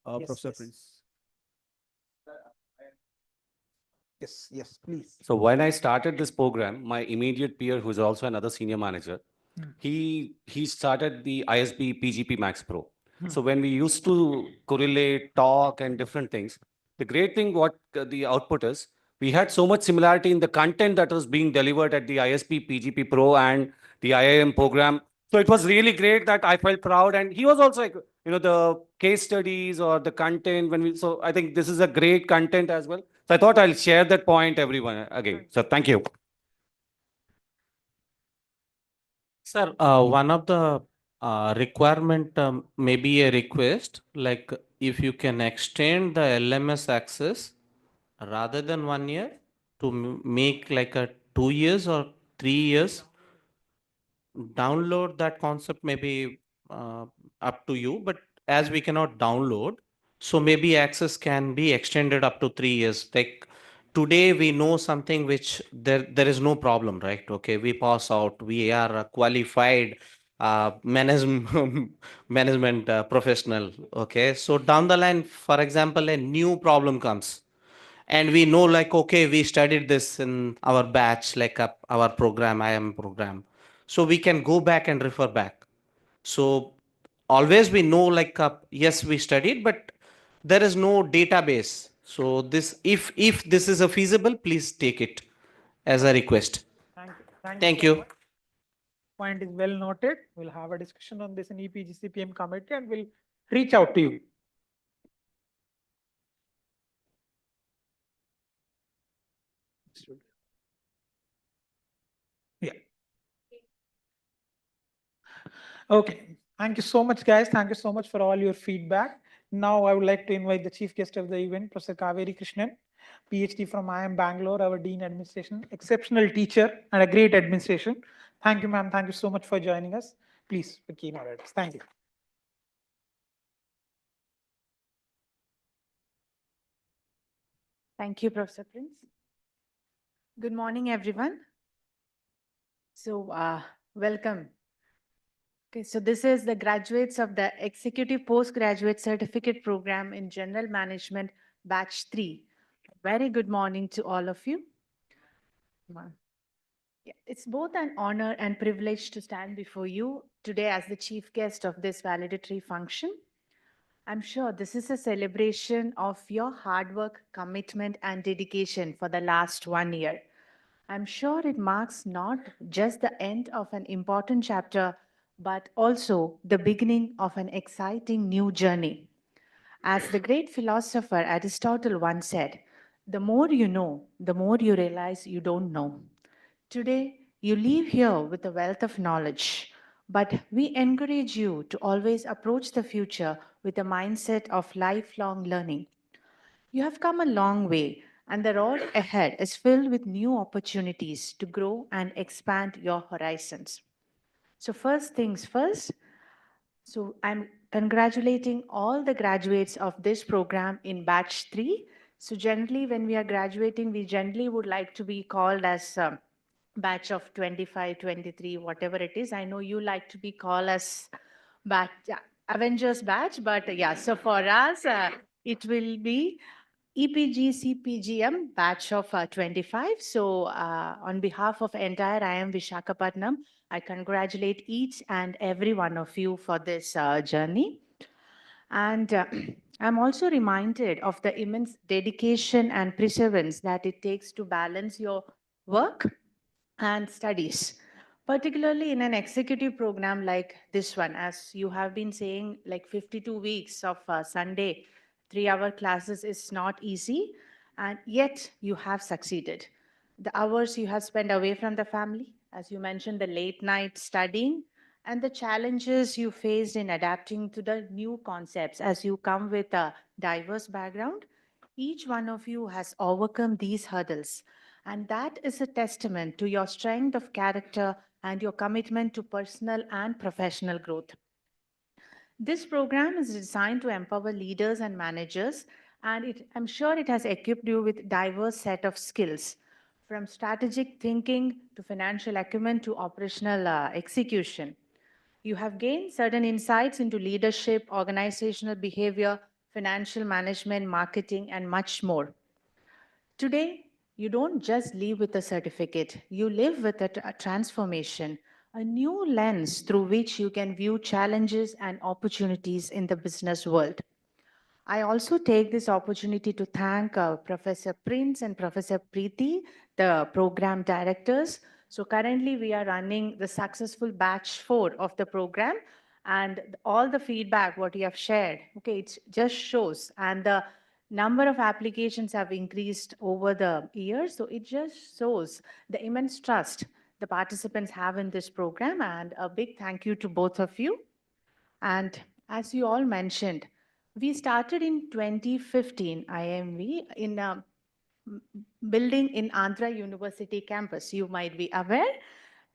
Yes, Professor yes. Prince. Yes, please. So when I started this program, my immediate peer, who's also another senior manager, Hmm. he started the ISB PGP Max Pro. Hmm. So when we used to correlate, talk, and different things, the great thing what the output is, we had so much similarity in the content that was being delivered at the ISP PGP Pro and the IIM program. So it was really great that I felt proud, and he was also like, the case studies or the content when we. So I think this is a great content as well. So I thought I'll share that point everyone again. So thank you. Sir, one of the requirement may be a request, like if you can extend the LMS access rather than 1 year to make like a 2 years or 3 years, download that concept may be up to you, but as we cannot download, so maybe access can be extended up to 3 years. Like today we know something which there is no problem, right? Okay, we pass out, we are a qualified management management professional. Okay, so down the line, for example, a new problem comes and we know like, okay, we studied this in our batch, like our program, IM program, so we can go back and refer back. So always we know like, yes, we studied, but there is no database. So this, if this is a feasible, please take it as a request. Thank you. Thank Thank you so you. much. Point is well noted. We'll have a discussion on this in EPGCPM committee, and we'll reach out to you. Yeah. Okay. Thank you so much, guys. Thank you so much for all your feedback. Now I would like to invite the chief guest of the event, Professor Kaveri Krishnan, PhD from IIM Bangalore, our Dean Administration, exceptional teacher and a great administration. Thank you, ma'am. Thank you so much for joining us. Please, the keynote address. Thank you. Thank you, Professor Prince. Good morning, everyone. So, welcome. Okay, so this is the graduates of the Executive Postgraduate Certificate Program in General Management, Batch 3. Very good morning to all of you. Yeah, it's both an honor and privilege to stand before you today as the chief guest of this validatory function. I'm sure this is a celebration of your hard work, commitment, and dedication for the last 1 year. I'm sure it marks not just the end of an important chapter, but also the beginning of an exciting new journey. As the great philosopher Aristotle once said, the more you know, the more you realize you don't know. Today, you leave here with a wealth of knowledge, but we encourage you to always approach the future with a mindset of lifelong learning. You have come a long way, and the road ahead is filled with new opportunities to grow and expand your horizons. So, first things first, so I'm congratulating all the graduates of this program in batch 3. So, generally, when we are graduating, we generally would like to be called as batch of 25, 23, whatever it is. I know you like to be called as batch, Avengers batch, but yeah, so for us, it will be EPGCPGM batch of 25. So on behalf of entire IIM Vishakhapatnam, I congratulate each and every one of you for this journey. And I'm also reminded of the immense dedication and perseverance that it takes to balance your work and studies, particularly in an executive program like this one. As you have been saying, like 52 weeks of Sunday 3-hour classes is not easy, and yet you have succeeded. The hours you have spent away from the family, as you mentioned, the late night studying, and the challenges you faced in adapting to the new concepts as you come with a diverse background, each one of you has overcome these hurdles. And that is a testament to your strength of character and your commitment to personal and professional growth. This program is designed to empower leaders and managers, and I'm sure it has equipped you with diverse set of skills, from strategic thinking to financial acumen to operational execution. You have gained certain insights into leadership, organizational behavior, financial management, marketing, and much more. Today, you don't just leave with a certificate, you live with a transformation, a new lens through which you can view challenges and opportunities in the business world. I also take this opportunity to thank Professor Prince and Professor Preeti, the program directors. So currently we are running the successful batch 4 of the program, and all the feedback what you have shared, okay, it just shows, and the number of applications have increased over the years. So it just shows the immense trust the participants have in this program, and a big thank you to both of you. And as you all mentioned, we started in 2015 IMV in a building in Andhra University campus. You might be aware.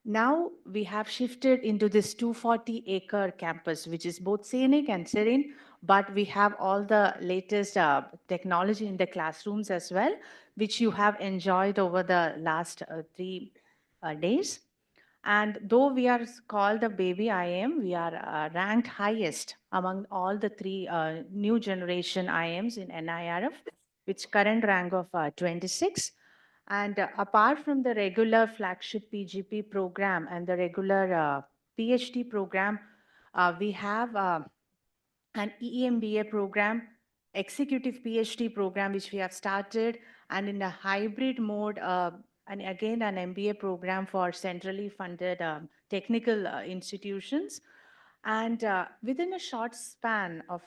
Now we have shifted into this 240-acre campus, which is both scenic and serene, but we have all the latest technology in the classrooms as well, which you have enjoyed over the last 3 days. And though we are called the baby IIM, we are ranked highest among all the 3 new generation IIMs in NIRF, with current rank of 26. And apart from the regular flagship PGP program and the regular PhD program, we have an EMBA program, executive PhD program, which we have started, and in a hybrid mode, and again an MBA program for centrally funded technical institutions. And within a short span of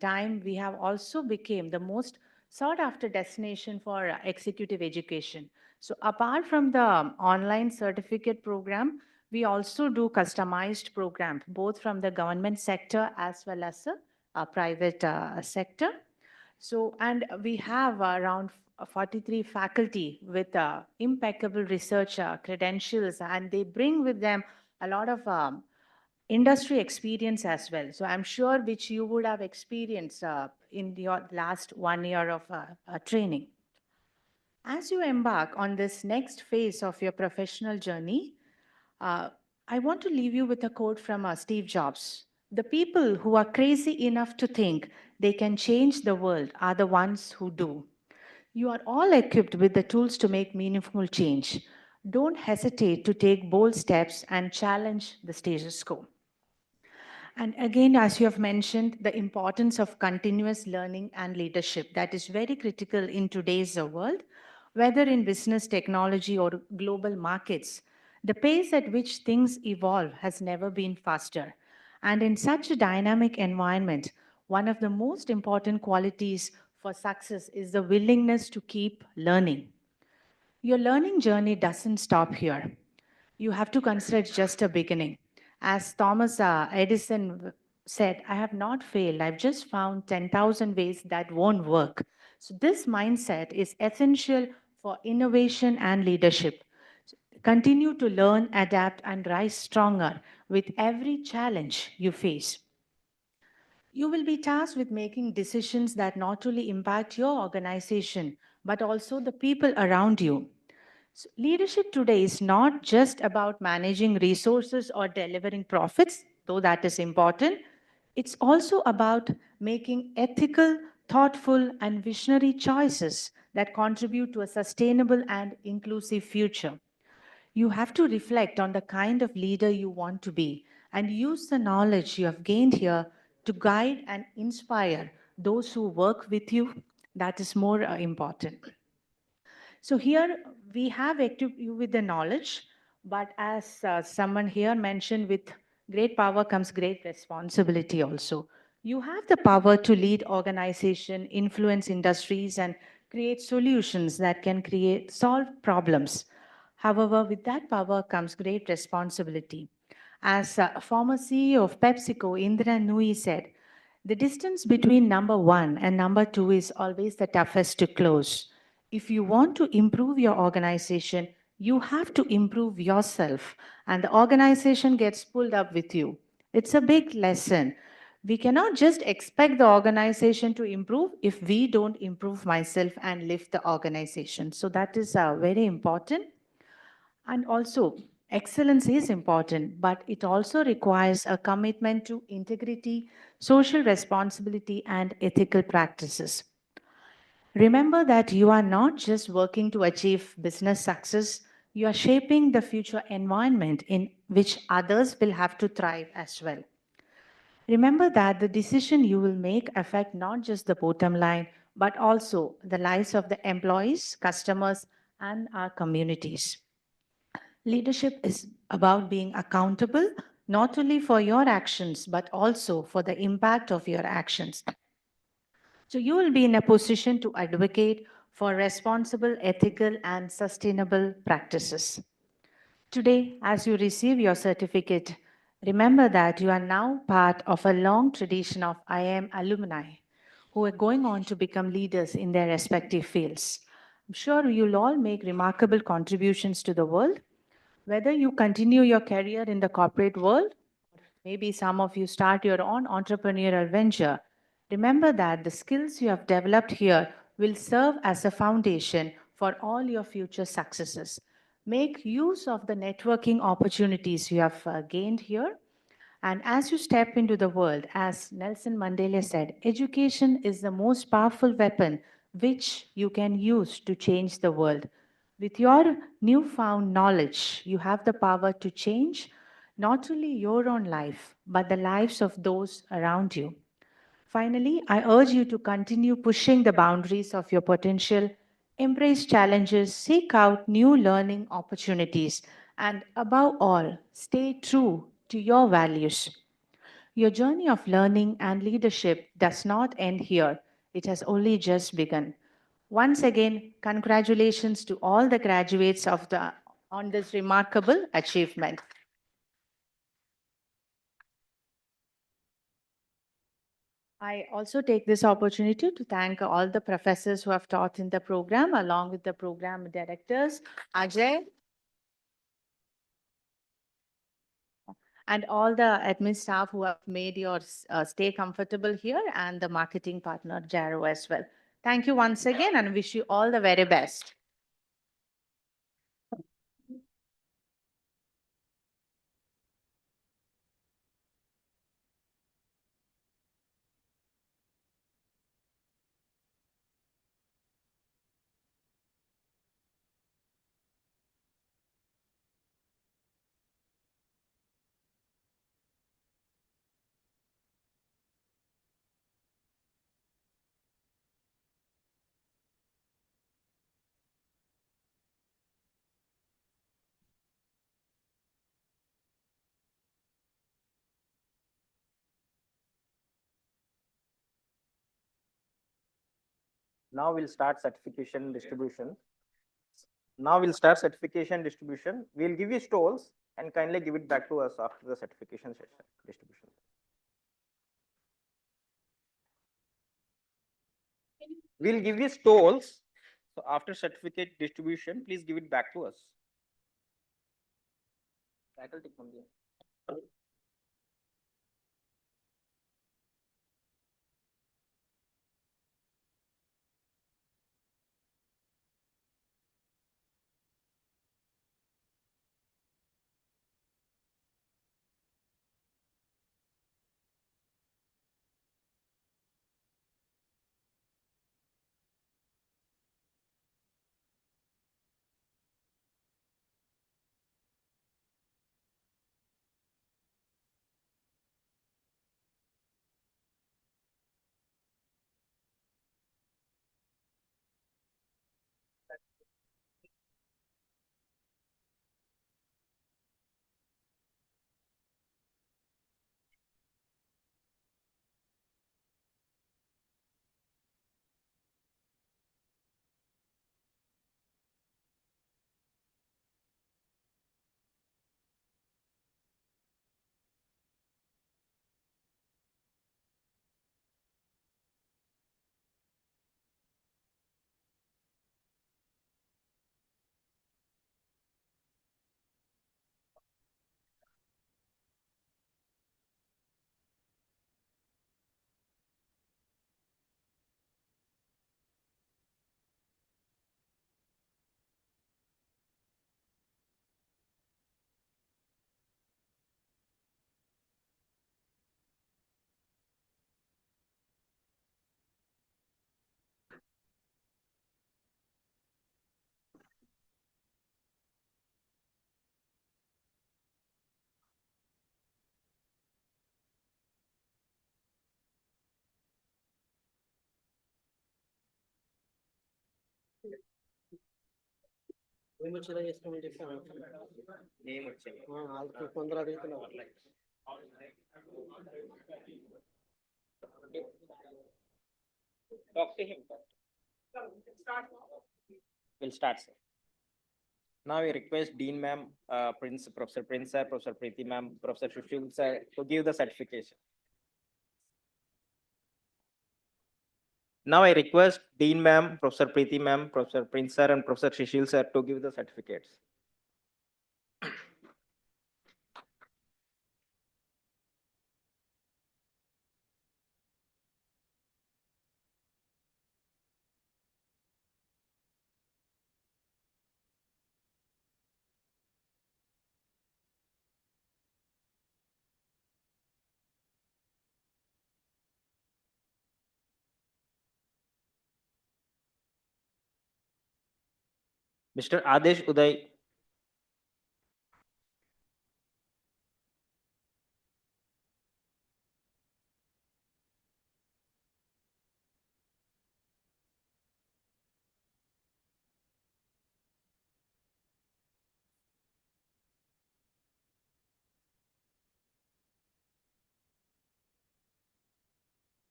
time, we have also become the most sought after destination for executive education. So apart from the online certificate program, we also do customized program, both from the government sector as well as the private sector. So, and we have around 43 faculty with impeccable research credentials, and they bring with them a lot of industry experience as well. So I'm sure which you would have experienced in your last 1 year of training. As you embark on this next phase of your professional journey, I want to leave you with a quote from Steve Jobs. The people who are crazy enough to think they can change the world are the ones who do. You are all equipped with the tools to make meaningful change. Don't hesitate to take bold steps and challenge the status quo. And again, as you have mentioned, the importance of continuous learning and leadership that is very critical in today's world, whether in business, technology, or global markets. The pace at which things evolve has never been faster. And in such a dynamic environment, one of the most important qualities for success is the willingness to keep learning. Your learning journey doesn't stop here. You have to consider it just a beginning. As Thomas Edison said, I have not failed. I've just found 10,000 ways that won't work. So, this mindset is essential for innovation and leadership. Continue to learn, adapt, and rise stronger with every challenge you face. You will be tasked with making decisions that not only impact your organization, but also the people around you. So leadership today is not just about managing resources or delivering profits, though that is important. It's also about making ethical, thoughtful, and visionary choices that contribute to a sustainable and inclusive future. You have to reflect on the kind of leader you want to be and use the knowledge you have gained here to guide and inspire those who work with you. That is more important. So here we have equipped you with the knowledge, but as someone here mentioned, with great power comes great responsibility also. You have the power to lead organization, influence industries, and create solutions that can solve problems. However, with that power comes great responsibility. As former CEO of PepsiCo, Indra Nui said, the distance between number one and number two is always the toughest to close. If you want to improve your organization, you have to improve yourself, and the organization gets pulled up with you. It's a big lesson. We cannot just expect the organization to improve if we don't improve myself and lift the organization. So that is very important. And also, excellence is important, but it also requires a commitment to integrity, social responsibility, and ethical practices. Remember that you are not just working to achieve business success, you are shaping the future environment in which others will have to thrive as well. Remember that the decision you will make affect not just the bottom line, but also the lives of the employees, customers, and our communities. Leadership is about being accountable not only for your actions, but also for the impact of your actions. So you will be in a position to advocate for responsible, ethical, and sustainable practices. Today, as you receive your certificate, remember that you are now part of a long tradition of IIM alumni who are going on to become leaders in their respective fields. I'm sure you'll all make remarkable contributions to the world, whether you continue your career in the corporate world, maybe some of you start your own entrepreneurial venture. Remember that the skills you have developed here will serve as a foundation for all your future successes. Make use of the networking opportunities you have gained here. And as you step into the world, as Nelson Mandela said, education is the most powerful weapon which you can use to change the world. With your newfound knowledge, you have the power to change not only your own life, but the lives of those around you. Finally, I urge you to continue pushing the boundaries of your potential, embrace challenges, seek out new learning opportunities, and above all, stay true to your values. Your journey of learning and leadership does not end here, it has only just begun. Once again, congratulations to all the graduates on this remarkable achievement. I also take this opportunity to thank all the professors who have taught in the program, along with the program directors, Ajay, and all the admin staff who have made your stay comfortable here, and the marketing partner, Jaro, as well. Thank you once again and wish you all the very best. Now we'll start certification distribution. Now we'll start certification distribution. We'll give you stalls and kindly give it back to us after the certification session distribution. We'll give you stalls. So after certificate distribution, please give it back to us. Faculty come here. Talk to him. We'll start, sir. Now we request Dean ma'am, Professor Prince sir, Professor Preeti ma'am, Professor Shushil sir to give the certification. Now I request Dean ma'am, Professor Preeti ma'am, Professor Prince sir and Professor Shishil sir to give the certificates. Mr. Adesh Uday.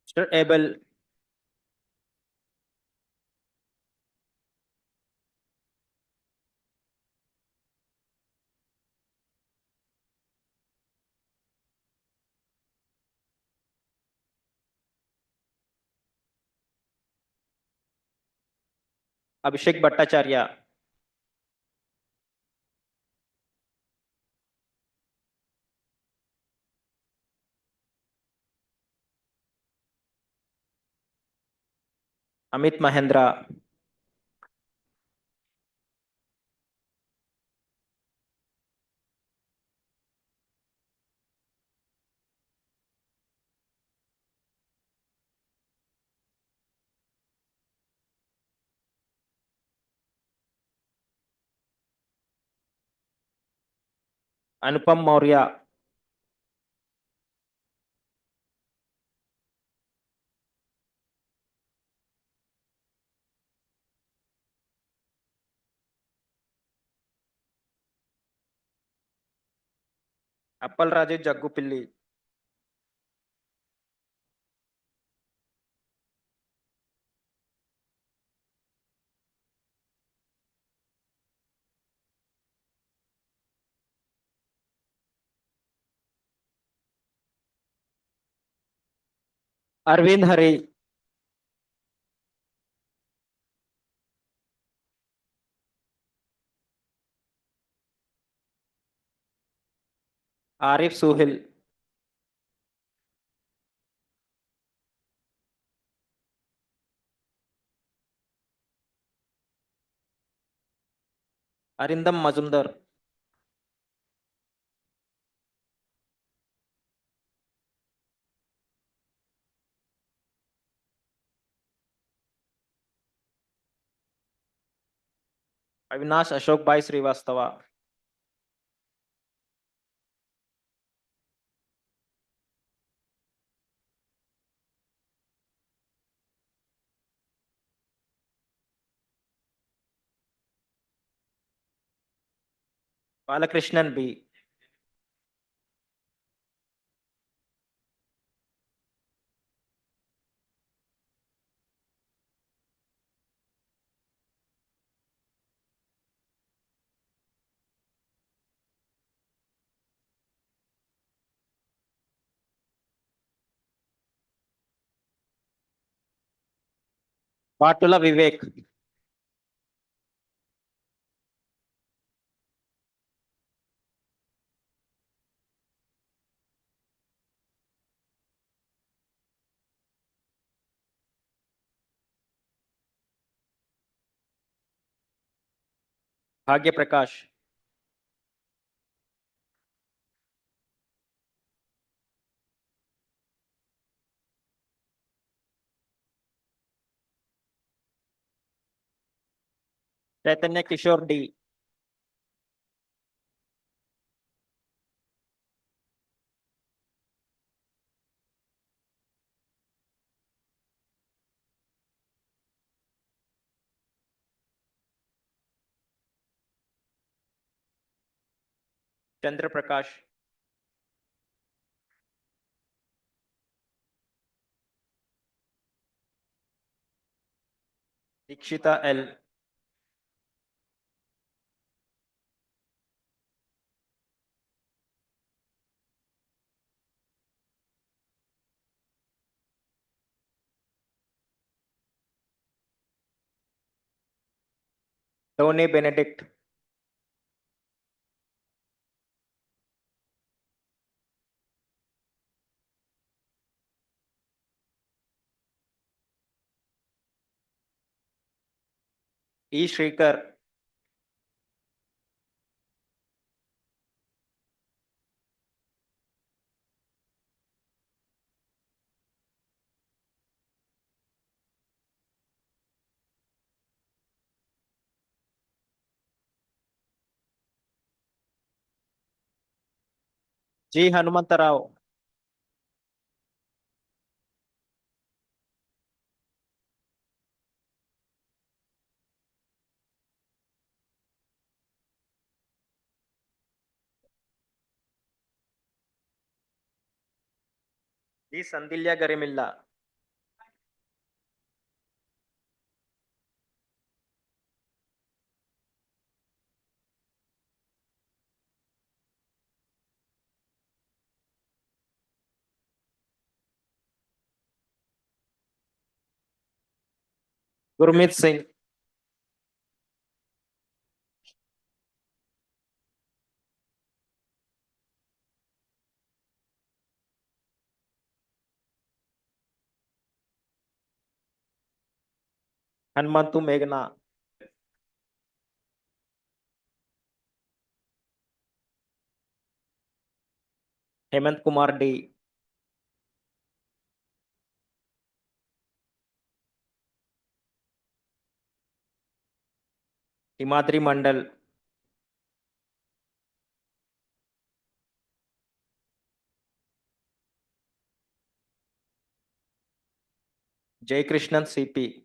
Mr. Abel. Abhishek Bhattacharya, Amit Mahendra, Anupam Maurya, Appal Raju Jaggupilli, Arvind Hari, Arif Suhil, Arindam Majumdar, Avinash Ashok bhai Srivastava, Balakrishnan B, Patula Vivek, Bhagya Prakash, Chaitanya Kishore D, Chandra Prakash, Dikshita L, Tony Benedict, E Shrikar, G Hanumantharao, G Sandilya Garimilla, Gurmeet Singh, Hanmantu Meghna, Hemant Kumar D, Himadri Mandal, Jay Krishnan CP,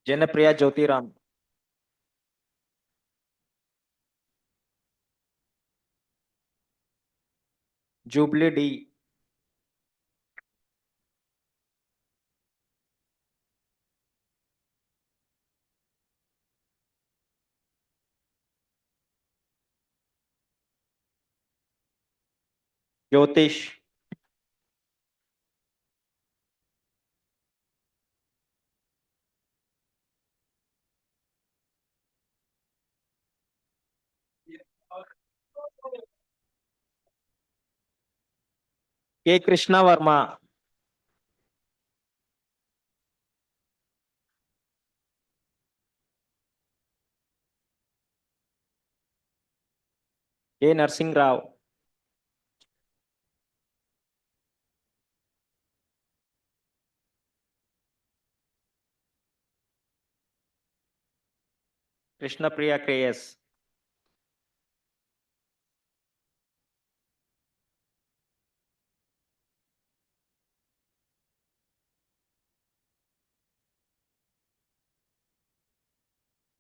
Janapriya Jyotiram, Jubilee D, Jyotish, K. Krishna Verma, K. Narsingh Rao, Krishna Priya KS,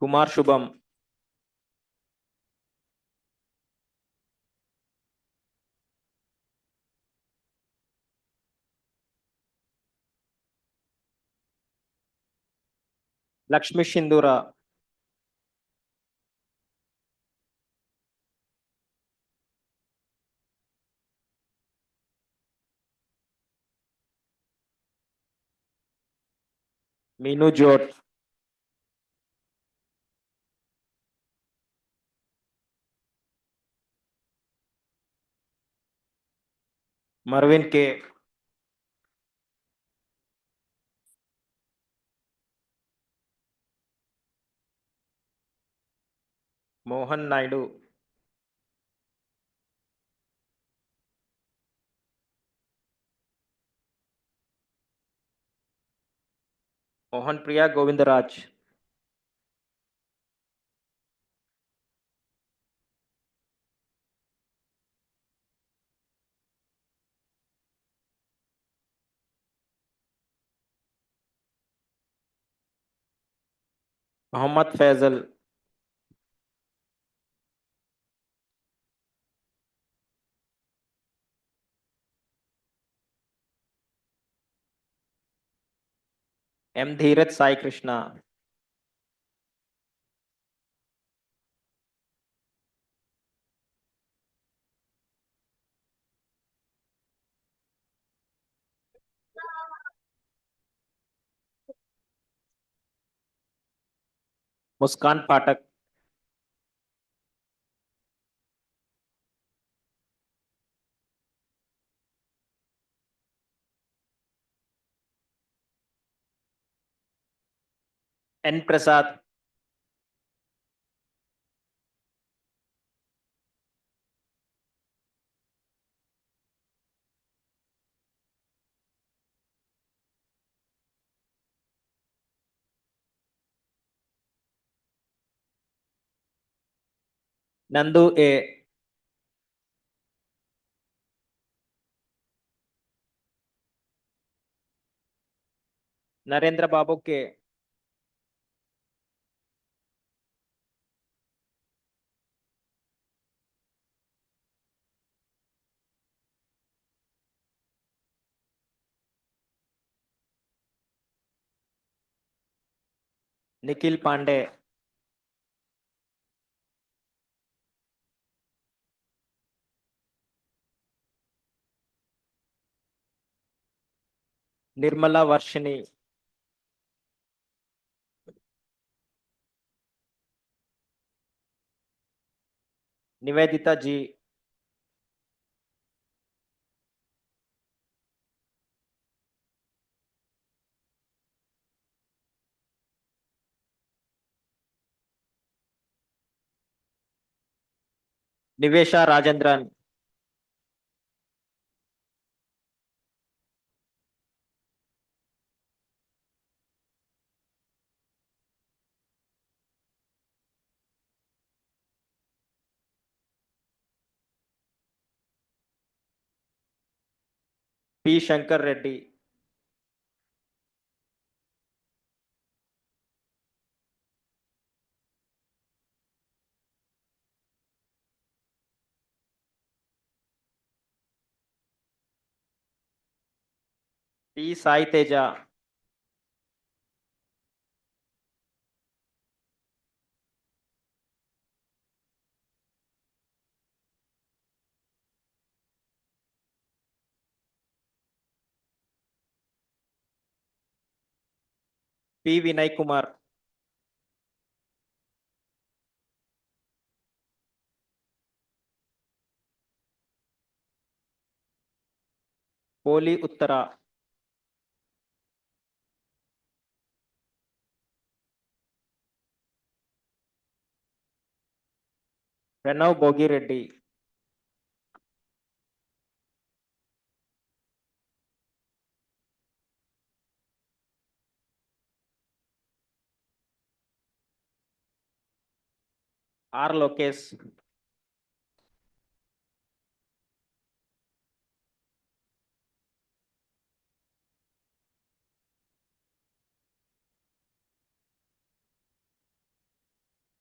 Kumar Shubham, Lakshmi Shindura, Meenu Jot, Marvin K, Mohan Naidu, Mohan Priya Govindaraj, Mohammad Faisal, M. Dheeraj Sai Krishna, Muskan Patak, N. Prasad, Nandu A, Narendra Babu K, Nikhil Pandey, Nirmala Varshini, Nivedita G, Nivesha Rajendran, P Shankar Reddy, P Sai Teja, P Vinay Kumar, Poli Uttara, Pranav Bogi Reddy, R Lokesh,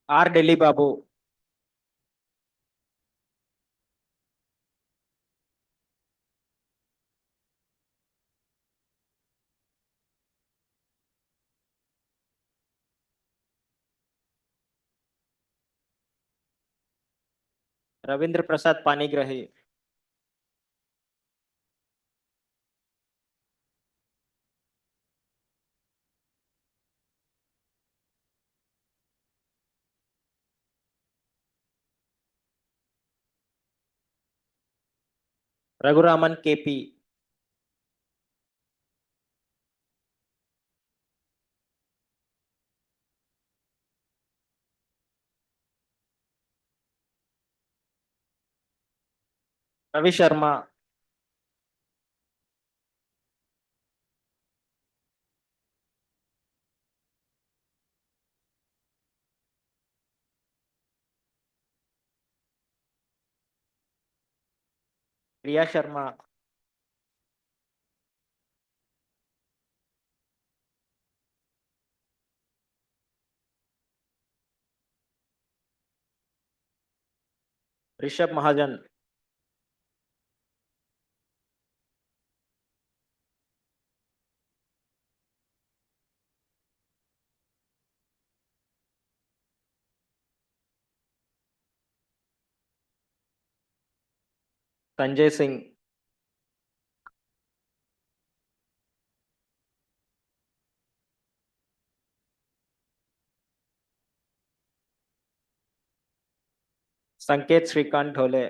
R Delhi Babu, Ravindra Prasad Panigrahi, Raghuraman KP, Ravi Sharma, Priya Sharma, Rishabh Mahajan, Sanjay Singh, Sanket Shrikant Dhole,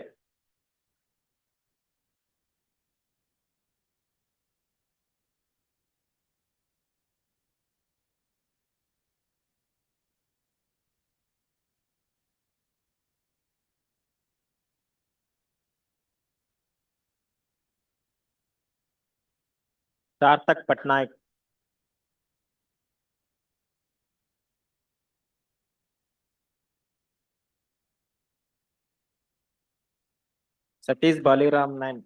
Sarthak Patnaik, Satish Baliram नाइन,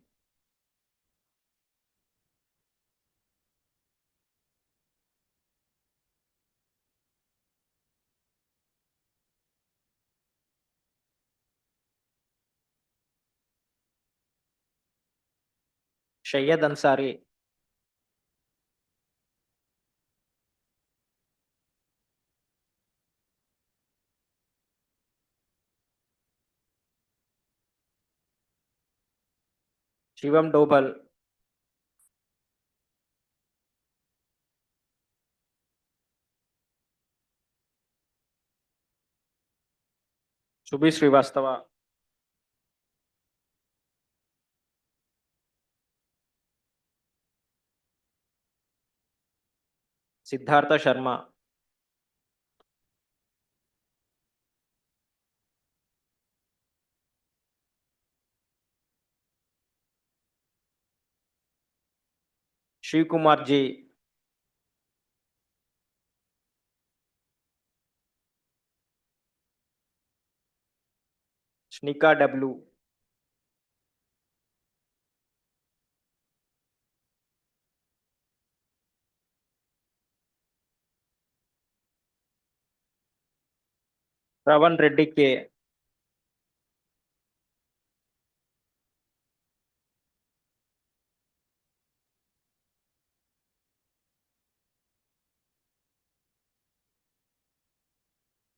Syed Ansari, Shivam Dobhal, Shubhi Srivastava, Siddhartha Sharma. Shivakumar G. Snika W. Shravan Reddy K.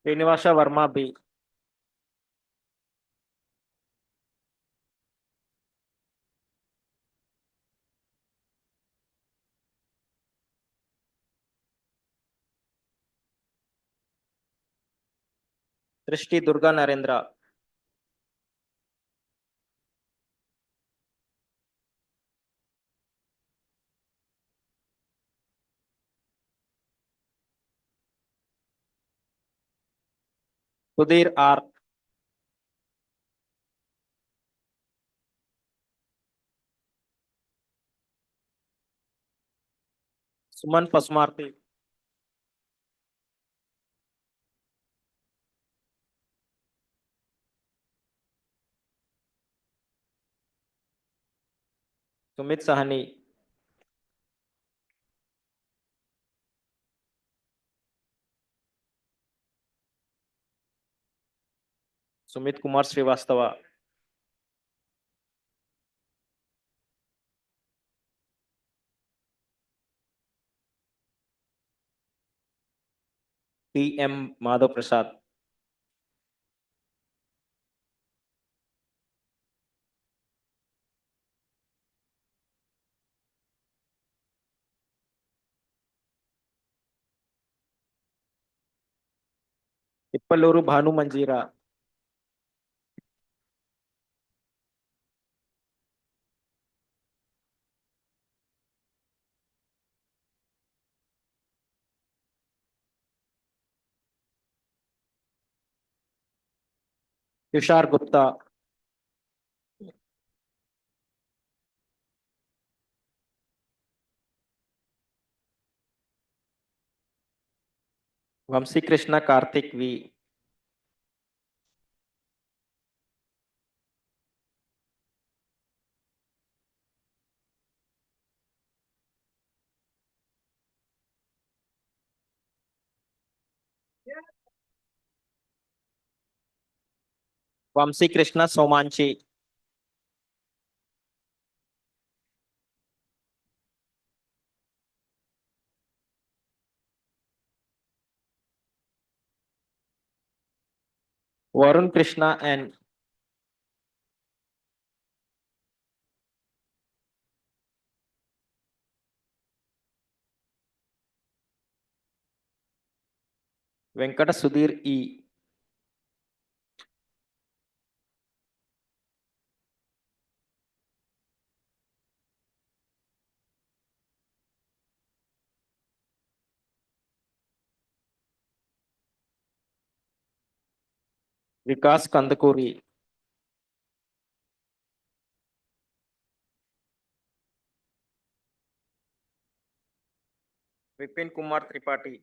Srinivasa Varma B. Drishti Durga Narendra. Sudheer are. Suman పసుమార్తి. Sumit Sahni. Sumit Kumar Srivastava. TM Madhav Prasad. Tippaluru Bhanu Manjira. Tushar Gupta. Vamsikrishna Karthik వి. వంశీకృష్ణ సోమాంచి. వరుణ్ కృష్ణ ఎన్. వెంకట సుధీర్ ఈ. Vikas Kandukuri. Vipin Kumar Tripathi.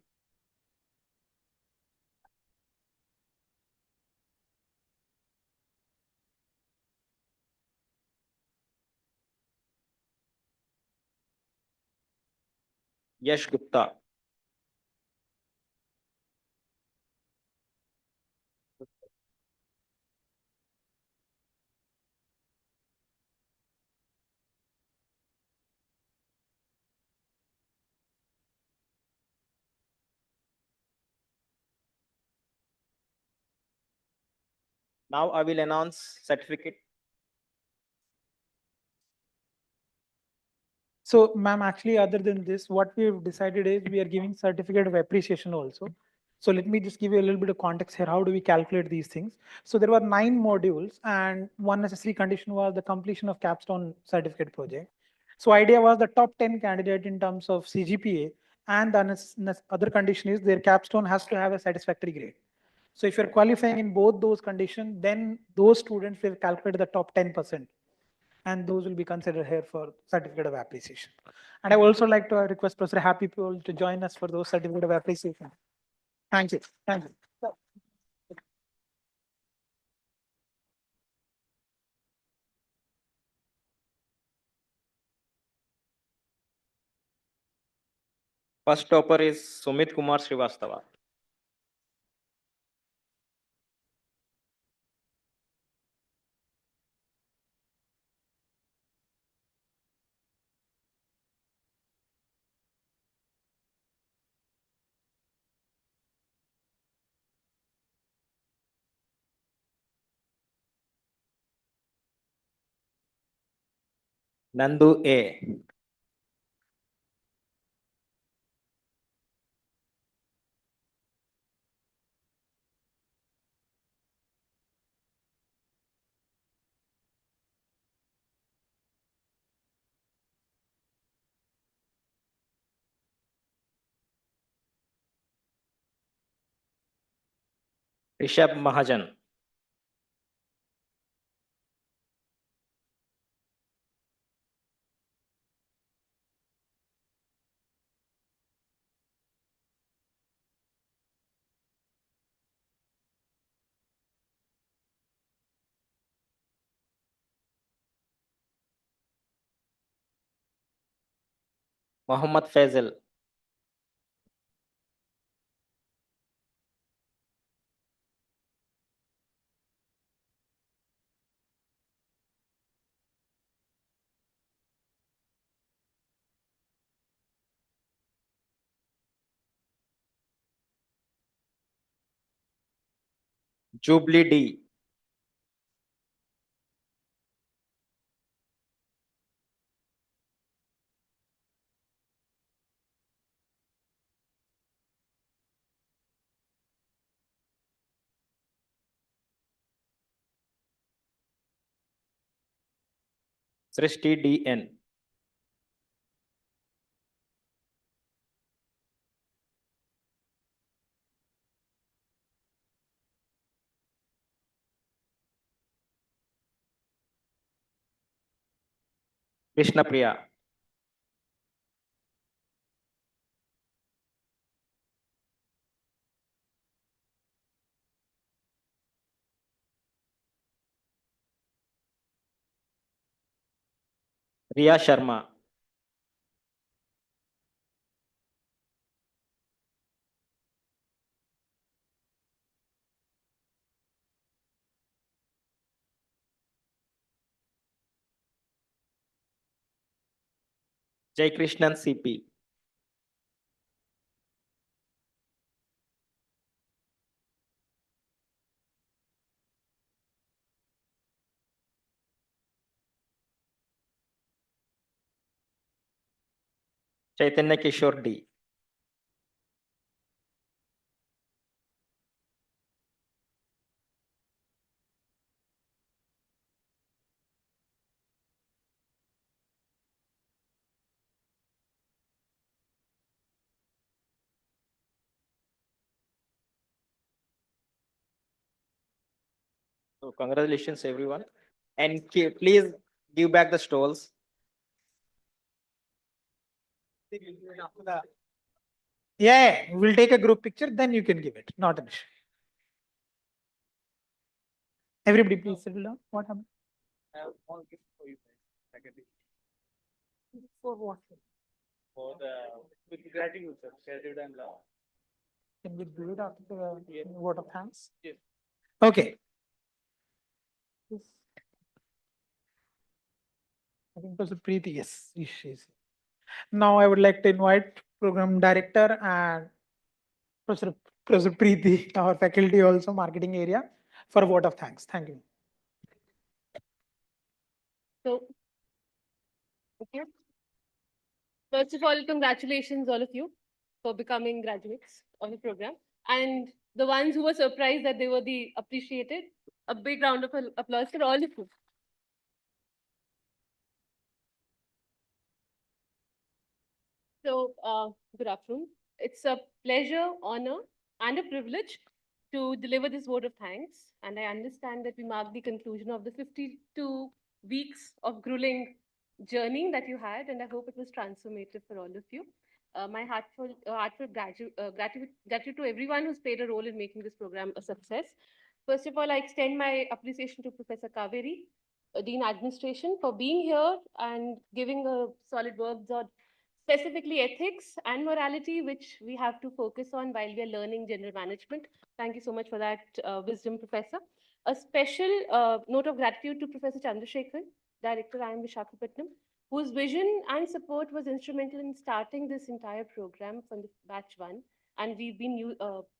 Yash Gupta. Now I will announce certificate. So, ma'am, actually, other than this, what we've decided is we are giving certificate of appreciation also. So let me just give you a little bit of context here. How do we calculate these things? So there were 9 modules, and one necessary condition was the completion of capstone certificate project. So idea was the top 10 candidate in terms of CGPA and the other condition is their capstone has to have a satisfactory grade. So if you're qualifying in both those conditions, then those students will calculate the top 10%, and those will be considered here for certificate of appreciation. And I would also like to request Professor Happy People to join us for those certificate of appreciation. Thank you. Thank you. First topper is Sumit Kumar Srivastava. Nandu A. Rishabh Mahajan. Mohammad Faisal. Jubilee D. Srishti D.N. Krishna Priya. Riya Sharma. Jai Krishnan CP. Chaitanya Kishore D. So congratulations everyone. And please give back the stalls. Yeah, we'll take a group picture, then you can give it. Not an issue. Everybody, please settle down. What happened? For what? For the with gratitude, sir. Gratitude and love. Can we do it after the vote of thanks? Yes. Okay. I think Professor Preeti, yes, she's. Now I would like to invite Program Director and Professor Preeti, our faculty also, marketing area, for a vote of thanks. Thank you. So, okay. First of all, congratulations all of you for becoming graduates of the program. And the ones who were surprised that they were the appreciated, a big round of applause for all of you. So, good afternoon. It's a pleasure, honor, and a privilege to deliver this vote of thanks. And I understand that we mark the conclusion of the 52 weeks of grueling journey that you had, and I hope it was transformative for all of you. My heartfelt gratitude to everyone who's played a role in making this program a success. First of all, I extend my appreciation to Professor Kaveri, Dean Administration, for being here and giving a solid words on specifically ethics and morality, which we have to focus on while we are learning general management. Thank you so much for that wisdom, Professor. A special note of gratitude to Professor Chandrasekhar, Director, IIM Visakhapatnam, whose vision and support was instrumental in starting this entire program from the batch one, and we've been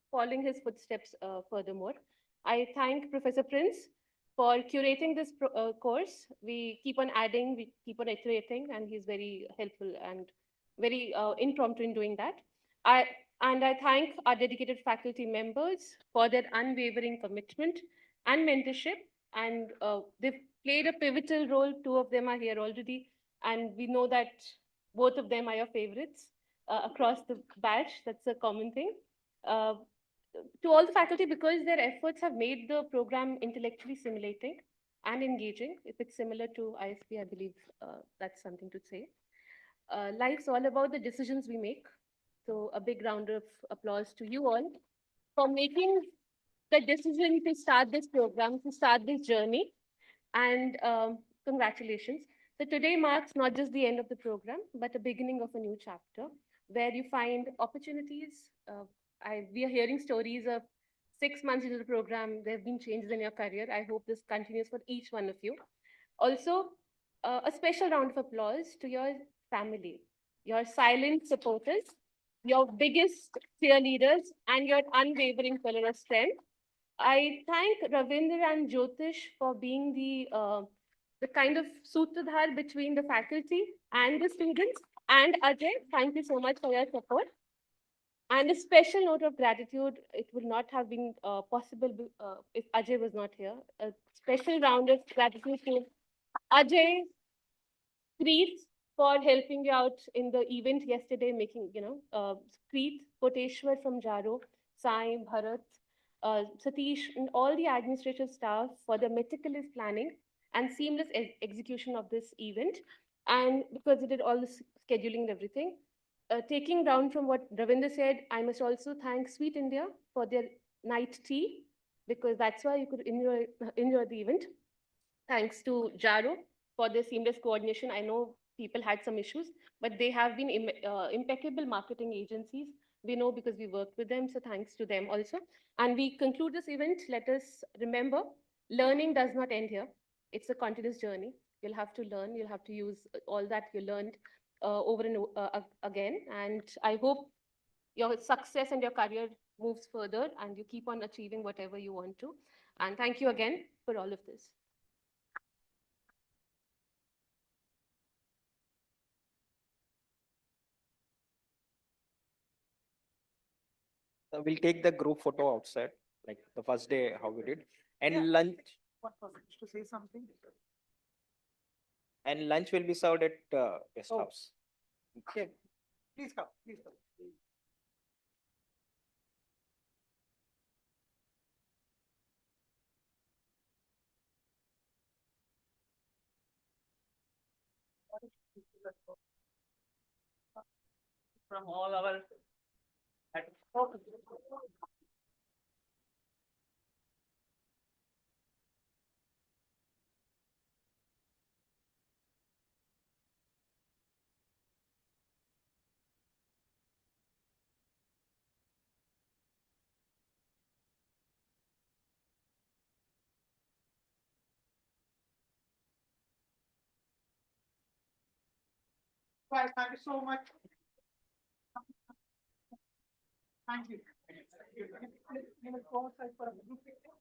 following his footsteps furthermore. I thank Professor Prince for curating this course. We keep on adding, we keep on iterating, and he's very helpful and very impromptu in doing that. I thank our dedicated faculty members for their unwavering commitment and mentorship. And they've played a pivotal role. Two of them are here already. And we know that both of them are your favorites across the batch. That's a common thing. Uh, to all the faculty, because their efforts have made the program intellectually stimulating and engaging. If it's similar to ISP, I believe that's something to say. Life's all about the decisions we make. So a big round of applause to you all for making the decision to start this program, to start this journey. And congratulations. So today marks not just the end of the program, but a beginning of a new chapter where you find opportunities. We are hearing stories of 6 months into the program, there have been changes in your career. I hope this continues for each one of you. Also, a special round of applause to your family, your silent supporters, your biggest cheerleaders, and your unwavering pillar of strength. I thank Ravinder and Jyotish for being the kind of sutradhar between the faculty and the students. And Ajay, thank you so much for your support. And a special note of gratitude, it would not have been possible if Ajay was not here. A special round of gratitude to Ajay, Preet, for helping you out in the event yesterday, making, Preet, Koteshwar from Jaro, Sai, Bharat, Satish, and all the administrative staff for the meticulous planning and seamless execution of this event. And because they did all the scheduling and everything. Taking down from what Ravinder said, I must also thank Sweet India for their night tea, because that's why you could enjoy the event. Thanks to Jaro for their seamless coordination. I know people had some issues, but they have been impeccable marketing agencies. We know because we worked with them, so thanks to them also. And we conclude this event. Let us remember, learning does not end here. It's a continuous journey. You'll have to learn. You'll have to use all that you learned over and again. And I hope your success and your career moves further and you keep on achieving whatever you want to. And thank you again for all of this. We'll take the group photo outside, like the first day how we did, and lunch. To say something? And lunch will be served at guest house. Okay. Please come. Please come. From all our Right, thank you so much. Thank you. Can you go outside for a group picture?